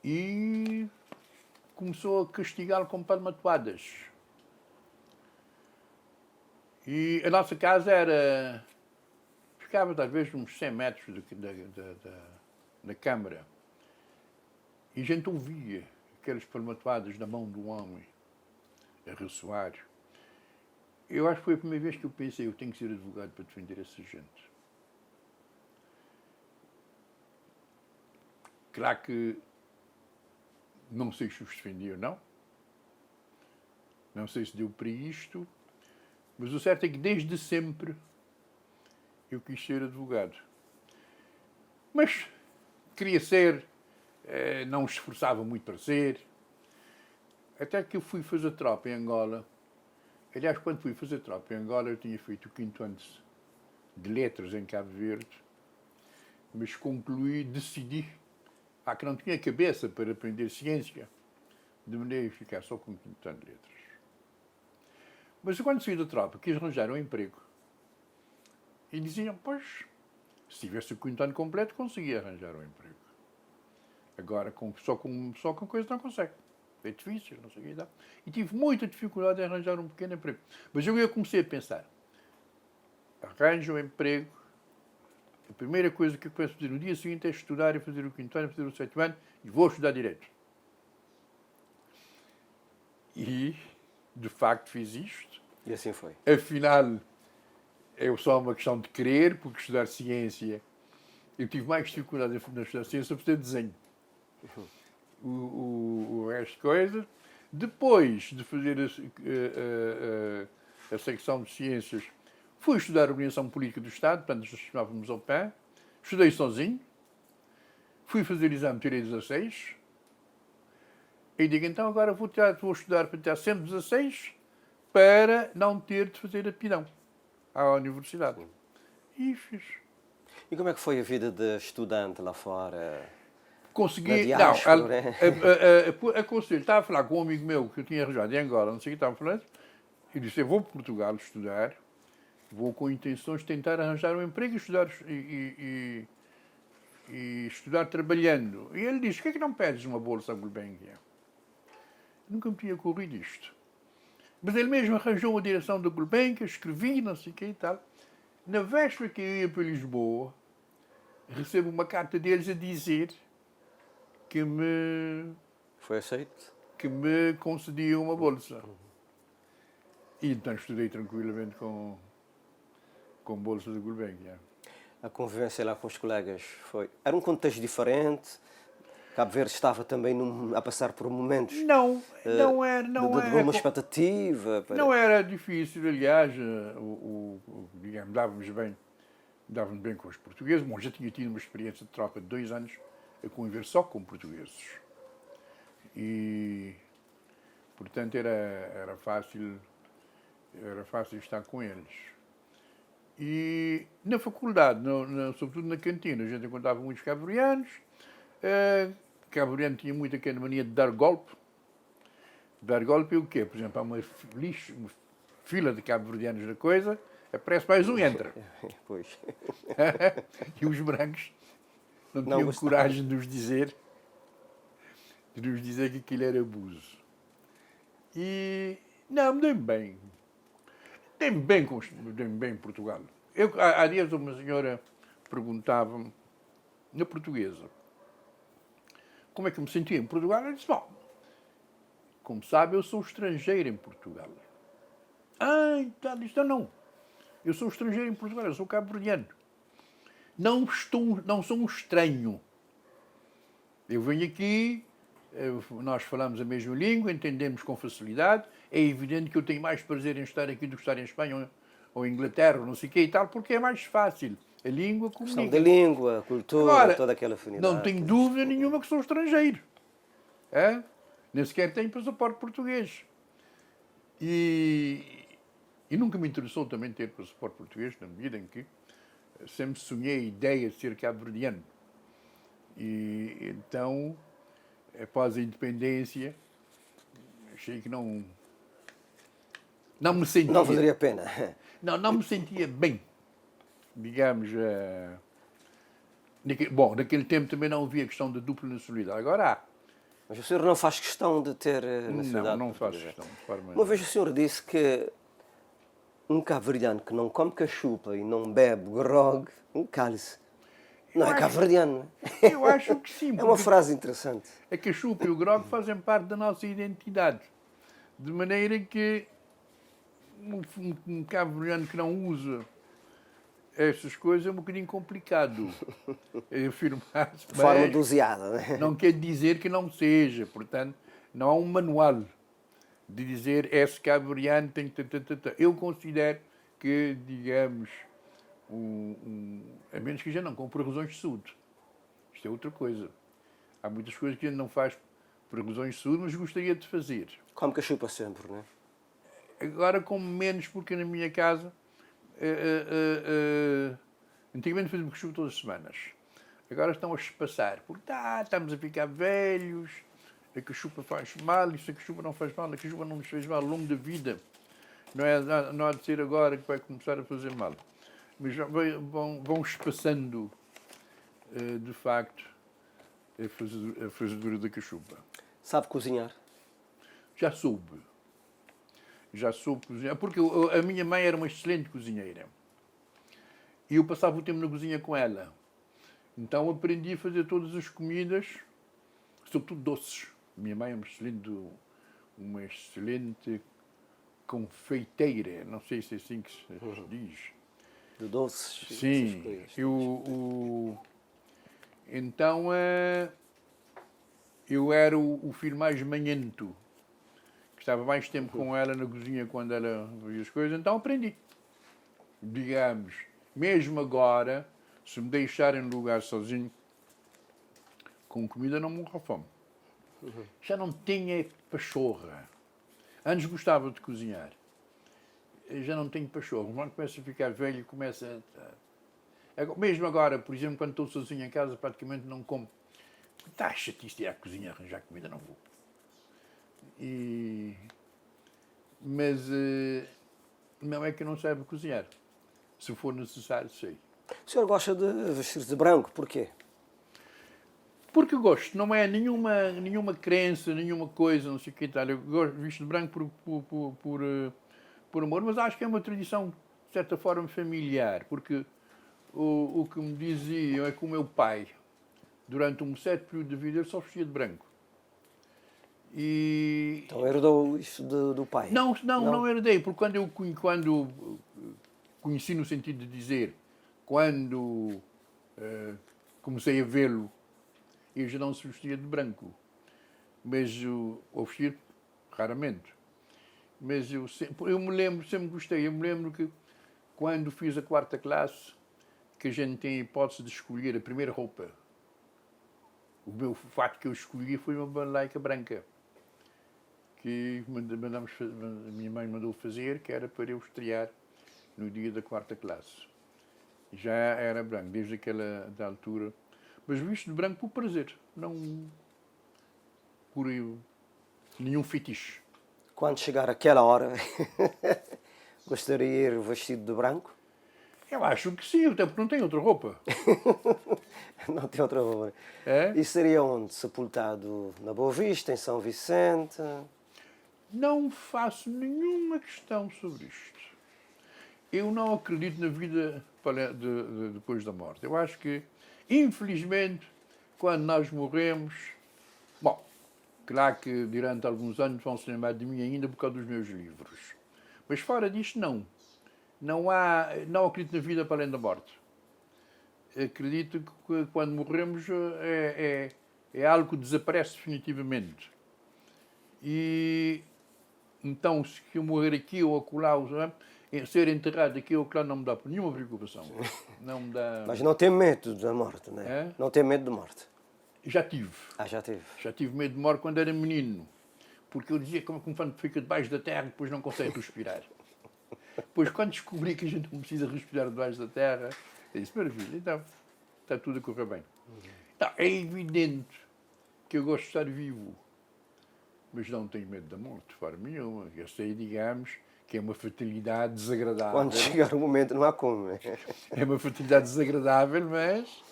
e começou a castigá-lo com palmatoadas. E a nossa casa ficava talvez uns 100 metros da câmara. E a gente ouvia aquelas palmatoadas na mão do homem a ressoar. Eu acho que foi a primeira vez que eu pensei, eu tenho que ser advogado para defender essa gente. Claro que não sei se os defendi ou não. Não sei se deu para isto. Mas o certo é que desde sempre eu quis ser advogado. Mas queria ser, não me esforçava muito para ser. Até que eu fui fazer tropa em Angola. Aliás, quando fui fazer tropa em Angola, eu tinha feito o 5º ano de letras em Cabo Verde. Mas concluí, decidi, que não tinha cabeça para aprender ciência, de maneira a ficar só com o 5º ano de letras. Mas quando saí da tropa, quis arranjar um emprego. E diziam, pois, se tivesse o 5º ano completo, conseguia arranjar um emprego. Agora, só com coisa não consegue. É difícil, não sei o que dá. E tive muita dificuldade em arranjar um pequeno emprego. Mas eu comecei a pensar, arranjo um emprego, a primeira coisa que eu começo a fazer no dia seguinte é estudar e fazer o 5º ano, fazer o 7º ano, e vou estudar Direito. E, de facto, fiz isto. E assim foi. Afinal, é só uma questão de querer, porque estudar ciência, eu tive mais dificuldade em estudar ciência para fazer desenho. O resto de coisas. Depois de fazer a secção de ciências, fui estudar a Organização Política do Estado, portanto, nós chamávamos ao pé. Estudei sozinho. Fui fazer exame, tirei 16. E digo, então agora vou estudar para tirar sempre 16 para não ter de fazer aptidão à universidade. E fiz. E como é que foi a vida de estudante lá fora? Consegui. Na Não, diáspora, né? a conselho, estava a falar com um amigo meu que eu tinha arranjado em Angola, não sei o que estava falando, e disse: eu vou para Portugal estudar, vou com intenções de tentar arranjar um emprego e estudar, e estudar trabalhando. E ele disse: por que é que não pedes uma bolsa à Gulbenkian? Nunca me tinha ocorrido isto. Mas ele mesmo arranjou a direção da Gulbenkian, escrevi, não sei o que e tal. Na véspera que eu ia para Lisboa, recebo uma carta deles a dizer Foi aceito? que me concediam uma bolsa. E então estudei tranquilamente com bolsa da Gulbenkian. A convivência lá com os colegas foi... Era um contexto diferente? Cabo Verde estava também a passar por momentos Não de alguma expectativa? Não era difícil, aliás, digamos, dávamos bem com os portugueses. Bom, já tinha tido uma experiência de tropa de 2 anos a conviver só com portugueses. E, portanto, era fácil estar com eles. E na faculdade, sobretudo na cantina, a gente encontrava muitos cabo-verdianos. Cabo-verdiano tinha muito aquela mania de dar golpe. Dar golpe é o quê? Por exemplo, há uma fila de cabo-verdianos na coisa, aparece mais um e entra. Pois. E os brancos não tinham coragem de nos dizer que aquilo era abuso. E não, me dei-me bem. Dei-me bem em Portugal. Há dias uma senhora perguntava-me, na portuguesa, como é que eu me sentia em Portugal. Eu disse: bom, como sabe, eu sou estrangeiro em Portugal. Então, disse: não. Eu sou estrangeiro em Portugal, eu sou cabo-verdiano. Não sou um estranho. Eu venho aqui, nós falamos a mesma língua, entendemos com facilidade. É evidente que eu tenho mais prazer em estar aqui do que estar em Espanha ou em Inglaterra, não sei o quê e tal, porque é mais fácil. A língua comunica. A questão da língua, a cultura, agora, toda aquela afinidade. Não tenho dúvida nenhuma que sou estrangeiro. Nem sequer tenho passaporte português. E nunca me interessou também ter passaporte português, na medida em que sempre sonhei a ideia de ser cabo-verdiano. E então, após a independência, achei que não me sentia... Não valeria a pena. Não me sentia bem. Digamos... naquele tempo também não havia a questão da dupla nacionalidade. Agora há. Mas o senhor não faz questão de ter nacionalidade? Não faço questão. De forma uma vez o senhor disse que um cabo-verdiano que não come cachupa e não bebe grog, um cálice, não é cabo-verdiano. Eu acho que sim. É uma frase interessante. A cachupa e o grog fazem parte da nossa identidade. De maneira que um cabo-verdiano que não usa essas coisas é um bocadinho complicado afirmar-se. De forma doseada, né? Não quer dizer que não seja. Portanto, não há um manual de dizer esse cabo-verdiano tem... Eu considero que, digamos, a menos que a gente não compre razões de saúde. Isto é outra coisa. Há muitas coisas que a gente não faz por razões de saúde, mas gostaria de fazer. Come cachupa sempre, não é? Agora como menos, porque na minha casa antigamente fazíamos cachupa todas as semanas. Agora estão a se passar, porque estamos a ficar velhos, a cachupa faz mal, isso a cachupa não faz mal, a cachupa não nos fez mal ao longo da vida. Não há de ser agora que vai começar a fazer mal. Mas vão-se passando, de facto, a fazedura da cachupa. Sabe cozinhar? Já soube cozinhar, porque a minha mãe era uma excelente cozinheira. E eu passava o tempo na cozinha com ela. Então aprendi a fazer todas as comidas, sobretudo doces. Minha mãe é uma excelente confeiteira, não sei se é assim que se diz. De doces? Sim. Então eu era o filho mais manhento. Estava mais tempo com ela na cozinha quando ela fazia as coisas, então aprendi. Digamos, mesmo agora, se me deixarem no lugar sozinho, com comida não morro à fome. Já não tenho pachorra. Antes gostava de cozinhar. Já não tenho pachorra. Quando começa a ficar velho, começa Mesmo agora, por exemplo, quando estou sozinho em casa, praticamente não como. Está chatice de ir à cozinha arranjar comida, não vou. Mas não é que eu não saiba cozinhar. Se for necessário, sei. O senhor gosta de vestir de branco, porquê? Porque gosto, não é nenhuma crença, nenhuma coisa, não sei o que tal. Eu gosto de vestir de branco por amor, mas acho que é uma tradição, de certa forma, familiar. Porque o que me diziam é que o meu pai, durante um certo período de vida, ele só vestia de branco. Então herdou isso do pai? Não herdei, porque quando conheci no sentido de dizer, quando comecei a vê-lo, ele já não se vestia de branco, mas ao vestir, raramente. Mas eu me lembro, sempre gostei, eu me lembro que quando fiz a 4ª classe, que a gente tem a hipótese de escolher a primeira roupa, o fato que eu escolhi foi uma balaica branca, que a minha mãe mandou fazer, que era para eu estrear no dia da 4ª classe. Já era branco, desde aquela da altura. Mas visto de branco por prazer, não por nenhum fetiche. Quando chegar aquela hora, gostaria de ir vestido de branco? Eu acho que sim, até porque não tenho outra roupa. Não tem outra roupa. É? E seria onde? Sepultado na Boa Vista, em São Vicente? Não faço nenhuma questão sobre isto. Eu não acredito na vida depois da morte. Eu acho que, infelizmente, quando nós morremos... Bom, claro que durante alguns anos vão se lembrar de mim ainda por causa dos meus livros. Mas fora disto, não. Não acredito na vida para além da morte. Acredito que quando morremos é algo que desaparece definitivamente. E então, se eu morrer aqui ou acolá, ser enterrado aqui ou acolá, não me dá nenhuma preocupação. Não me dá... Mas não tem medo da morte, não é? É? Não tem medo de morte? Já tive. Já teve. Já tive medo de morte quando era menino. Porque eu dizia como quando fica debaixo da terra e depois não consegue respirar. Depois, quando descobri que a gente não precisa respirar debaixo da terra, eu disse, maravilha, então está tudo a correr bem. Então, é evidente que eu gosto de estar vivo, mas não tenho medo da morte, de forma nenhuma. Eu sei, digamos, que é uma fatalidade desagradável. Quando chegar o momento não há como. É uma fatalidade desagradável, mas...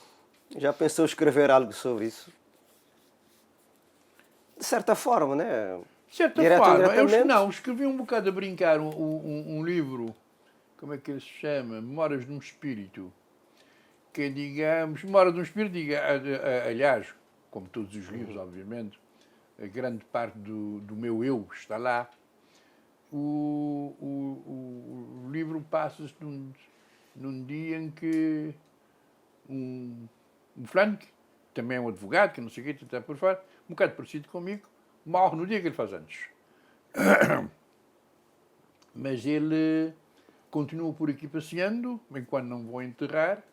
Já pensou escrever algo sobre isso? De certa forma, né? De certa forma, eu escrevi um bocado a brincar um livro, como é que ele se chama? Memórias de um Espírito. Que é, digamos, Memórias de um Espírito, aliás, como todos os livros, obviamente, a grande parte do meu eu está lá. O livro passa-se num dia em que um fulano, que também é um advogado, que não sei o que, está por fora, um bocado parecido comigo, morre no dia que ele faz anos. Mas ele continua por aqui passeando, enquanto não vou enterrar,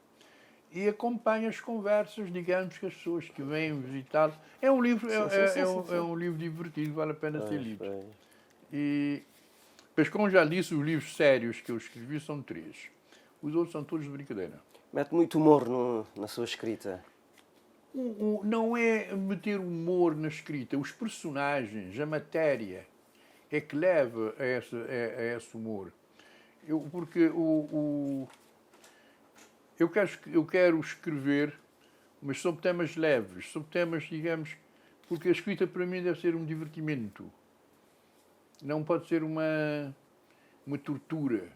e acompanha as conversas, digamos, que as pessoas que vêm visitá-lo. É um livro, é um livro divertido, vale a pena ser lido. E, pois, como já disse, os livros sérios que eu escrevi são 3. Os outros são todos de brincadeira. Mete muito humor na sua escrita. Não é meter humor na escrita. Os personagens, a matéria, é que leva a esse humor. Porque eu quero escrever, mas sobre temas leves, sobre temas, digamos, porque a escrita para mim deve ser um divertimento. Não pode ser uma tortura.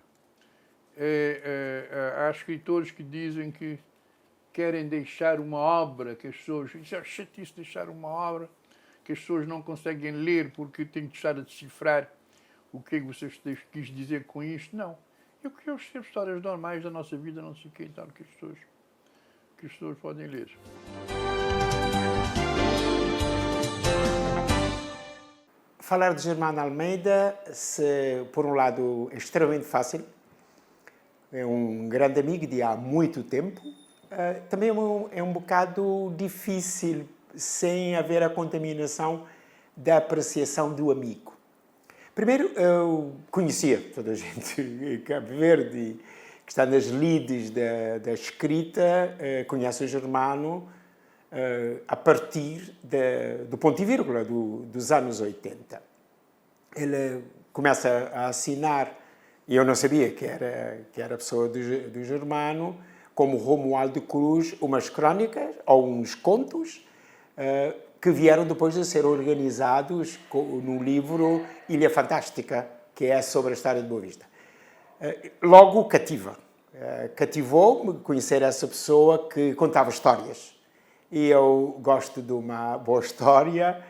Há escritores que dizem que querem deixar uma obra que as pessoas... Isso é chatice deixar uma obra que as pessoas não conseguem ler porque têm que estar a decifrar o que é que você quis dizer com isto. Não. Eu quero escrever histórias normais da nossa vida, não sei o que e tal, que as pessoas podem ler. Falar de Germano Almeida, por um lado, é extremamente fácil. É um grande amigo de há muito tempo. Também é um bocado difícil sem haver a contaminação da apreciação do amigo. Primeiro, eu conhecia toda a gente em Cabo Verde, que está nas lides da escrita, conhece o Germano a partir do ponto e vírgula dos anos 80. Ele começa a assinar, e eu não sabia que era a pessoa do Germano, como Romualdo Cruz, umas crónicas ou uns contos que vieram depois de ser organizados no livro Ilha Fantástica, que é sobre a história de Boa Vista. Logo cativa. Cativou-me conhecer essa pessoa que contava histórias. E eu gosto de uma boa história,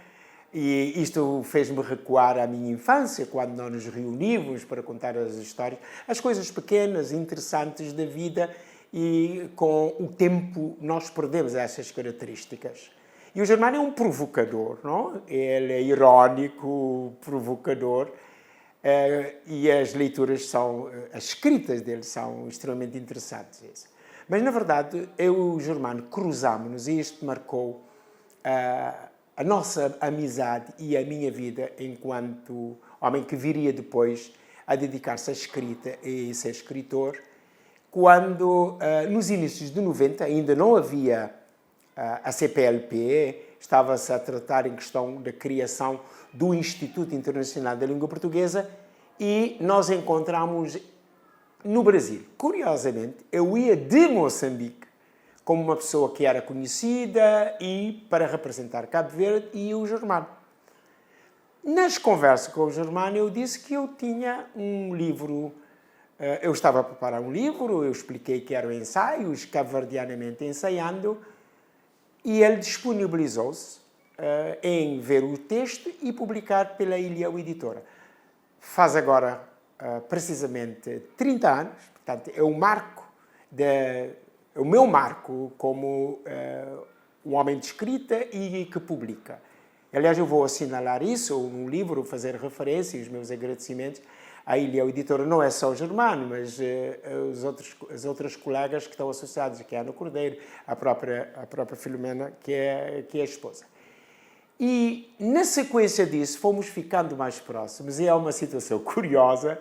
e isto fez-me recuar à minha infância, quando nós nos reunimos para contar as histórias, as coisas pequenas, interessantes da vida, e com o tempo nós perdemos essas características. E o Germano é um provocador, não? Ele é irónico, provocador, e as leituras as escritas dele são extremamente interessantes. Mas, na verdade, eu e o Germano cruzámos-nos e isto marcou a nossa amizade e a minha vida enquanto homem que viria depois a dedicar-se à escrita e ser escritor, quando, nos inícios de 90, ainda não havia a CPLP, estava-se a tratar em questão da criação do Instituto Internacional da Língua Portuguesa e nós encontramos no Brasil. Curiosamente, eu ia de Moçambique como uma pessoa que era conhecida e para representar Cabo Verde e o Germano. Nas conversas com o Germano, eu disse que eu tinha um livro, eu estava a preparar um livro, eu expliquei que eram ensaios, cabo-verdianamente ensaiando, e ele disponibilizou-se em ver o texto e publicar pela Ilhéu Editora. Faz agora precisamente 30 anos, portanto é o meu marco como um homem de escrita e que publica. Aliás, eu vou assinalar isso no livro, fazer referência e os meus agradecimentos à Ilhéu Editora. Não é só o Germano, mas as outras colegas que estão associadas, que é a Ana Cordeiro, a própria Filomena, que é a esposa. E, na sequência disso, fomos ficando mais próximos e é uma situação curiosa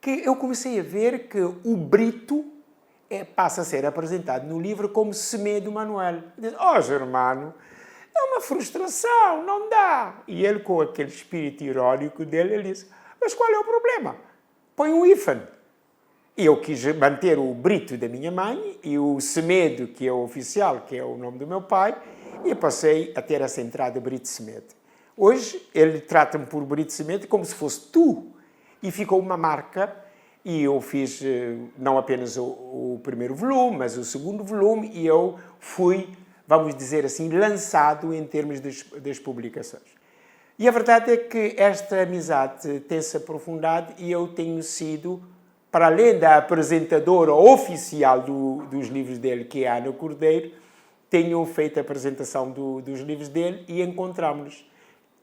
que eu comecei a ver que o Brito passa a ser apresentado no livro como Semedo Manuel. Diz, Germano, é uma frustração, não dá. E ele, com aquele espírito irónico dele, ele disse, mas qual é o problema? Põe um hífen. E eu quis manter o Brito da minha mãe e o Semedo, que é o oficial, que é o nome do meu pai, e passei a ter essa entrada Brito Semedo. Hoje, ele trata-me por Brito Semedo como se fosse tu. E ficou uma marca, e eu fiz não apenas o primeiro volume, mas o segundo volume, e eu fui, vamos dizer assim, lançado em termos das publicações. E a verdade é que esta amizade tem-se aprofundado e eu tenho sido, para além da apresentadora oficial dos livros dele, que é a Ana Cordeiro, tenho feito a apresentação dos livros dele e encontramos-nos.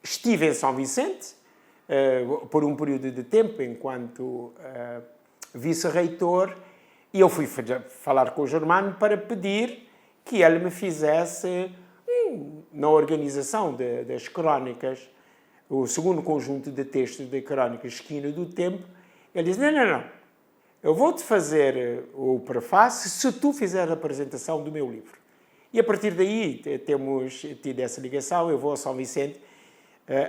Estive em São Vicente, por um período de tempo, enquanto vice-reitor, e eu fui falar com o Germano para pedir que ele me fizesse, na organização das crónicas, o segundo conjunto de textos de crónicas Esquina do Tempo. Ele disse, não, eu vou-te fazer o prefácio se tu fizer a apresentação do meu livro. E a partir daí temos tido essa ligação, eu vou a São Vicente,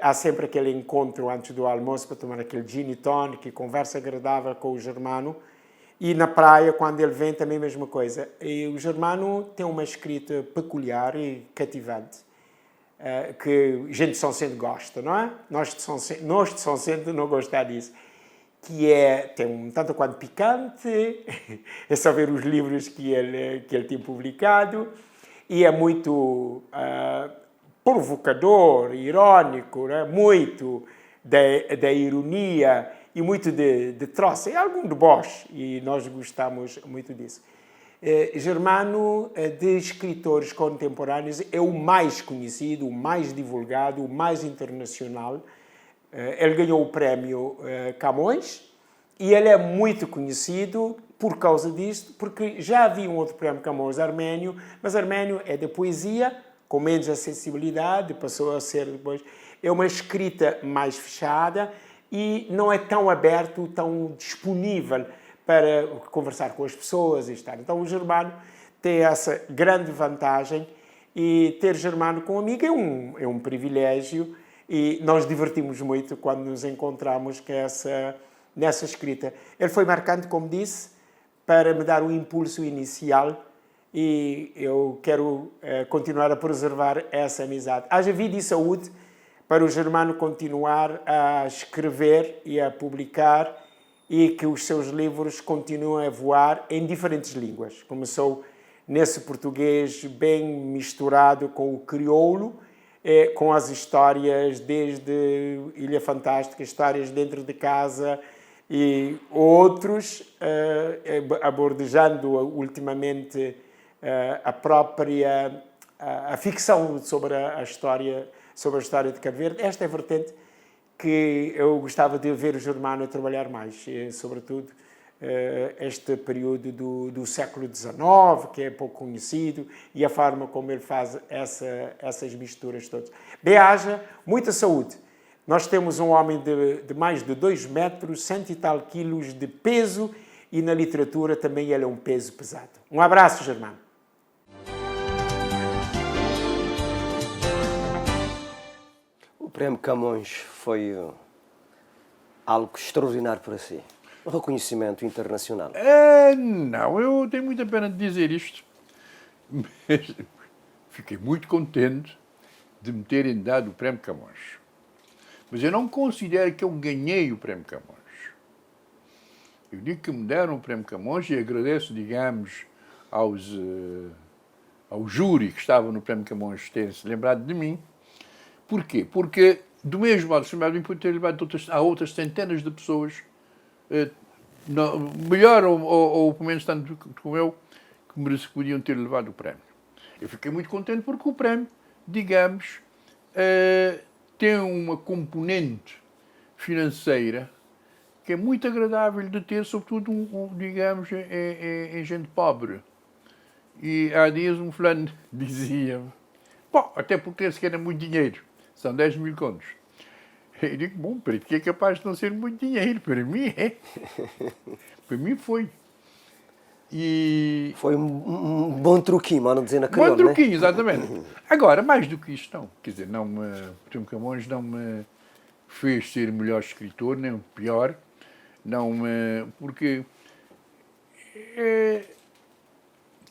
há sempre aquele encontro antes do almoço para tomar aquele gin e tonic, conversa agradável com o Germano, e na praia, quando ele vem, também a mesma coisa. E o Germano tem uma escrita peculiar e cativante, que gente de São Vicente gosta, não é? Nós de São Vicente não gostamos disso. Que tem um tanto quanto picante, é só ver os livros que ele tem publicado, e é muito provocador, irónico, né? Muito da ironia e muito de troça, e algum deboche, e nós gostamos muito disso. Germano, de escritores contemporâneos, é o mais conhecido, o mais divulgado, o mais internacional. Ele ganhou o prémio Camões e ele é muito conhecido por causa disto, porque já havia um outro prémio Camões arménio, mas arménio é de poesia, com menos acessibilidade, passou a ser depois... É uma escrita mais fechada e não é tão aberto, tão disponível para conversar com as pessoas e estar. Então o Germano tem essa grande vantagem e ter Germano como amigo é um privilégio e nós divertimos muito quando nos encontramos nessa escrita. Ele foi marcante, como disse, para me dar o impulso inicial e eu quero continuar a preservar essa amizade. Haja vida e saúde para o Germano continuar a escrever e a publicar e que os seus livros continuem a voar em diferentes línguas. Começou nesse português bem misturado com o crioulo, com as histórias desde Ilha Fantástica, histórias dentro de casa e outros, abordejando ultimamente a própria a ficção sobre a história de Cabo Verde. Esta é a vertente que eu gostava de ver o Germano a trabalhar mais, sobretudo este período do século XIX, que é pouco conhecido, e a forma como ele faz essas misturas todas. Bem-aja, muita saúde. Nós temos um homem de mais de 2 metros, 100 e tal quilos de peso, e na literatura também ele é um peso pesado. Um abraço, Germano. O Prémio Camões foi algo extraordinário para si. Um reconhecimento internacional. Não, eu tenho muita pena de dizer isto, mas fiquei muito contente de me terem dado o Prémio Camões. Mas eu não considero que eu ganhei o Prémio Camões. Eu digo que me deram o Prémio Camões e agradeço, digamos, ao júri que estava no Prémio Camões terem se lembrado de mim. Porquê? Porque, do mesmo modo, se lembraram de mim, por ter levado a outras centenas de pessoas, melhor ou pelo menos tanto como eu, que podiam ter levado o prémio. Eu fiquei muito contente porque o prémio, digamos, tem uma componente financeira que é muito agradável de ter, sobretudo, digamos, em gente pobre. E há dias um fulano dizia-me, bom, até porque se quer muito dinheiro, são 10 mil contos. Eu digo, bom, para ti é capaz de não ser muito dinheiro, para mim é. Para mim foi. E... Foi um bom truquinho, mas não dizer na Bom truquinho, né? exatamente. Agora, mais do que isto, não. Quer dizer, o Prémio Camões não me fez ser melhor escritor, nem o pior. Porque...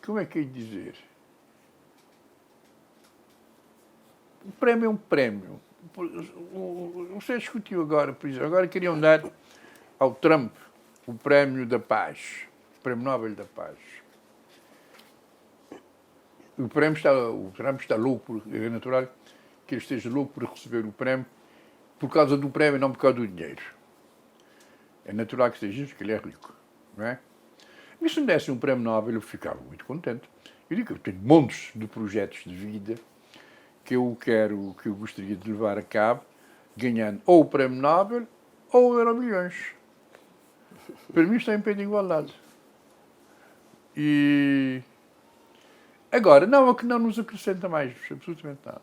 como é que é de dizer? O prémio é um prémio. Você discutiu agora, por exemplo, agora queriam dar ao Trump o Prémio da Paz, o Prémio Nobel da Paz. O Trump está louco, é natural que ele esteja louco por receber o prémio por causa do prémio, não por causa do dinheiro. É natural que seja isso, que ele é rico, não é? Mas se me desse um prémio Nobel, eu ficava muito contente. Eu digo que eu tenho montes de projetos de vida que eu gostaria de levar a cabo, ganhando ou o Prémio Nobel ou o Euromilhões. Para mim está em pé de igualdade. E agora, não, é que não nos acrescenta mais absolutamente nada.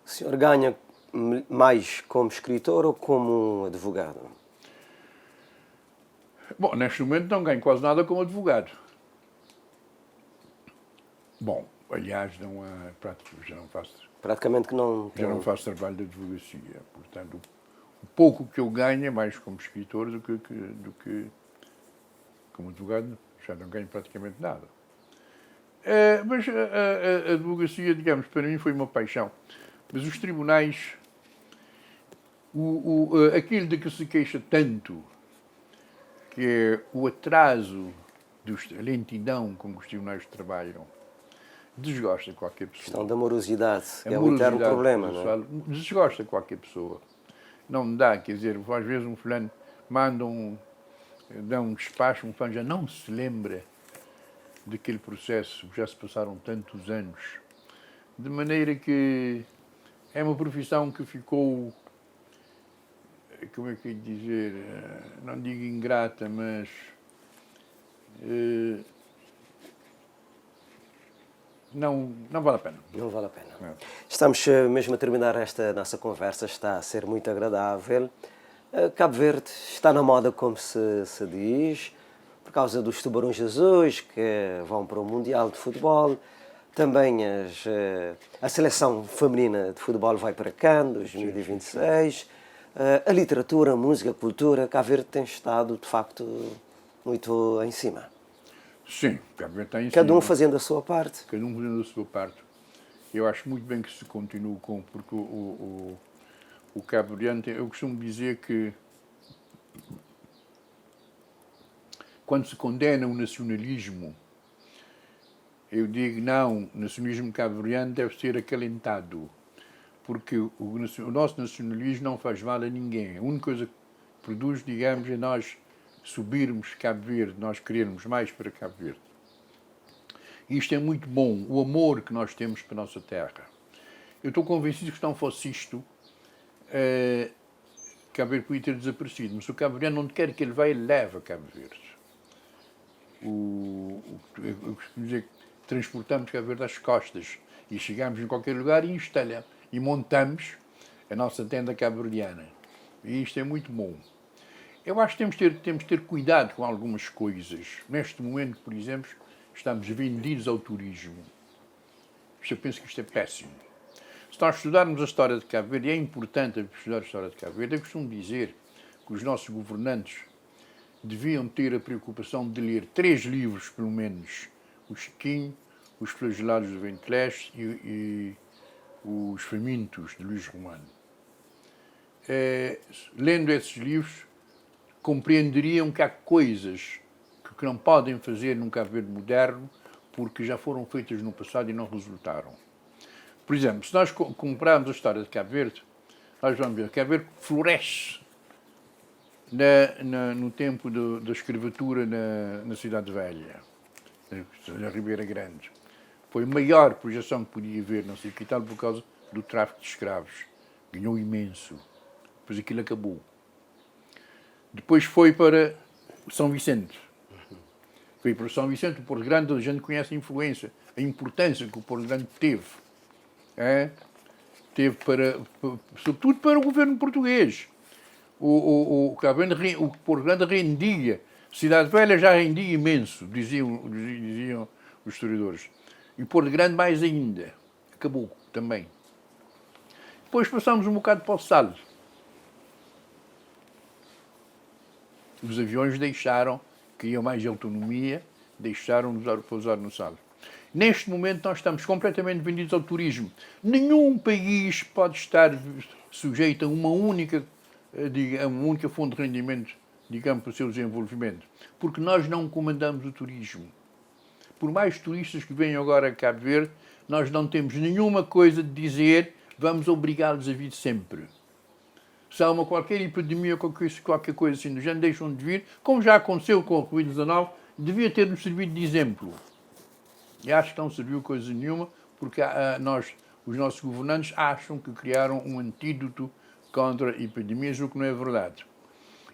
O senhor ganha mais como escritor ou como advogado? Bom, neste momento não ganho quase nada como advogado. Bom, aliás, já não faço. Praticamente que não... Já não faço trabalho de advocacia. Portanto, o pouco que eu ganho é mais como escritor do que como advogado. Já não ganho praticamente nada. Mas a advocacia, digamos, para mim foi uma paixão. Mas os tribunais, aquilo de que se queixa tanto, que é o atraso, a lentidão como os tribunais trabalham, desgosta qualquer pessoa. Questão da morosidade, que é um eterno problema, não é? Desgosta qualquer pessoa. Não dá, quer dizer, às vezes um fulano dá um despacho, um fulano já não se lembra daquele processo, já se passaram tantos anos. De maneira que é uma profissão que ficou, como é que eu ia dizer, não digo ingrata, mas não vale a pena. Não vale a pena. É. Estamos mesmo a terminar esta nossa conversa, está a ser muito agradável. Cabo Verde está na moda, como se diz, por causa dos Tubarões Azuis, que vão para o Mundial de Futebol. Também a seleção feminina de futebol vai para Cannes, 2026. A literatura, a música, a cultura, Cabo Verde tem estado, de facto, muito em cima. Sim, Cabo Verde está em Cada um cima. fazendo a sua parte. Cada um fazendo a sua parte. Eu acho muito bem que se continue com, porque o cabo-verdiano, eu costumo dizer que quando se condena o nacionalismo, eu digo não, o nacionalismo cabo-verdiano deve ser acalentado, porque o nosso nacionalismo não faz mal a ninguém. A única coisa que produz, digamos, é nós subirmos Cabo Verde, nós querermos mais para Cabo Verde. Isto é muito bom, o amor que nós temos para a nossa terra. Eu estou convencido que se não fosse isto, Cabo Verde podia ter desaparecido, mas o cabo-verdiano onde quer que ele vá, ele leva Cabo Verde. Eu costumo dizer que transportamos Cabo Verde às costas e chegamos em qualquer lugar e instalamos e montamos a nossa tenda cabo-verdiana. E isto é muito bom. Eu acho que temos de ter cuidado com algumas coisas. Neste momento, por exemplo, estamos vendidos ao turismo. Eu penso que isto é péssimo. Se nós estudarmos a história de Cabo Verde, e é importante estudar a história de Cabo Verde, eu costumo dizer que os nossos governantes deviam ter a preocupação de ler 3 livros, pelo menos, o Chiquinho, os Flagelados do Vento Leste e os Famintos, de Luís Romano. Lendo esses livros, compreenderiam que há coisas que não podem fazer num Cabo Verde moderno porque já foram feitas no passado e não resultaram. Por exemplo, se nós comprarmos a história de Cabo Verde, nós vamos ver que Cabo Verde floresce no tempo da escravatura na Cidade Velha, na Ribeira Grande. Foi a maior projeção que podia haver na capital por causa do tráfico de escravos. Ganhou imenso. Depois aquilo acabou. Depois foi para São Vicente. Foi para São Vicente, o Porto Grande, a gente conhece a influência, a importância que o Porto Grande teve. Teve sobretudo para o governo português. O Porto Grande rendia. Cidade Velha já rendia imenso, diziam os historiadores. E o Porto Grande mais ainda. Acabou também. Depois passámos um bocado para o Sal. Os aviões deixaram, queriam mais autonomia, deixaram de pousar no Sal. Neste momento nós estamos completamente vendidos ao turismo. Nenhum país pode estar sujeito a uma única fonte de rendimento, digamos, para o seu desenvolvimento. Porque nós não comandamos o turismo. Por mais turistas que venham agora a Cabo Verde, nós não temos nenhuma coisa de dizer, vamos obrigá-los a vir sempre. Se há qualquer epidemia ou qualquer coisa assim do género, deixam de vir, como já aconteceu com o Covid-19, devia ter-nos servido de exemplo. E acho que não serviu coisa nenhuma, porque os nossos governantes acham que criaram um antídoto contra epidemias, o que não é verdade.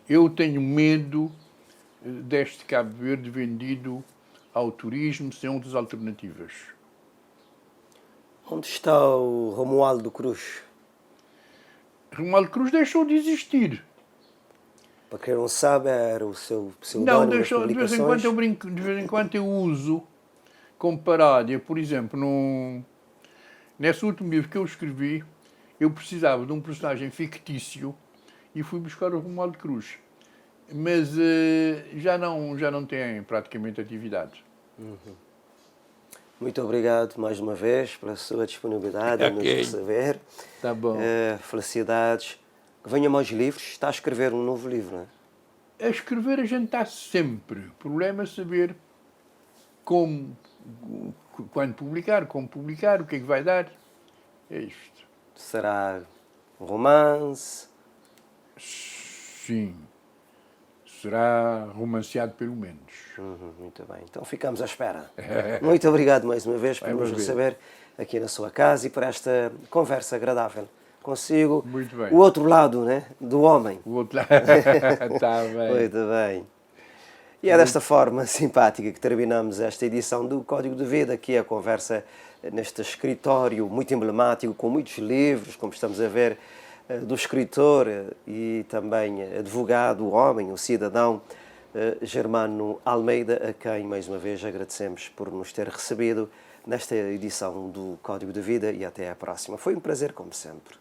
Eu tenho medo deste Cabo Verde vendido ao turismo sem outras alternativas. Onde está o Romualdo Cruz? Romualdo Cruz deixou de existir. Para quem não sabe, era o seu Não, pseudónimo nas deixou, de vez em quando eu brinco, de vez em quando eu uso como paródia. Por exemplo, nesse último livro que eu escrevi, eu precisava de um personagem fictício e fui buscar o Romualdo Cruz. Mas já não tem praticamente atividade. Muito obrigado mais uma vez pela sua disponibilidade em nos receber. Tá bom. Felicidades. Que venham mais livros. Está a escrever um novo livro, não é? A escrever a gente está sempre. O problema é saber como, quando publicar, como publicar, o que é que vai dar. É isto. Será um romance? Sim. Será romanceado pelo menos. Muito bem. Então ficamos à espera. Muito obrigado mais uma vez por nos receber aqui na sua casa e por esta conversa agradável consigo. Muito bem. O outro lado, né, do homem. O outro lado. Está bem. Muito bem. E é desta forma simpática que terminamos esta edição do Código de Vida, aqui a conversa neste escritório muito emblemático, com muitos livros, como estamos a ver, do escritor e também advogado, o homem, o cidadão, Germano Almeida, a quem mais uma vez agradecemos por nos ter recebido nesta edição do Código de Vida e até à próxima. Foi um prazer, como sempre.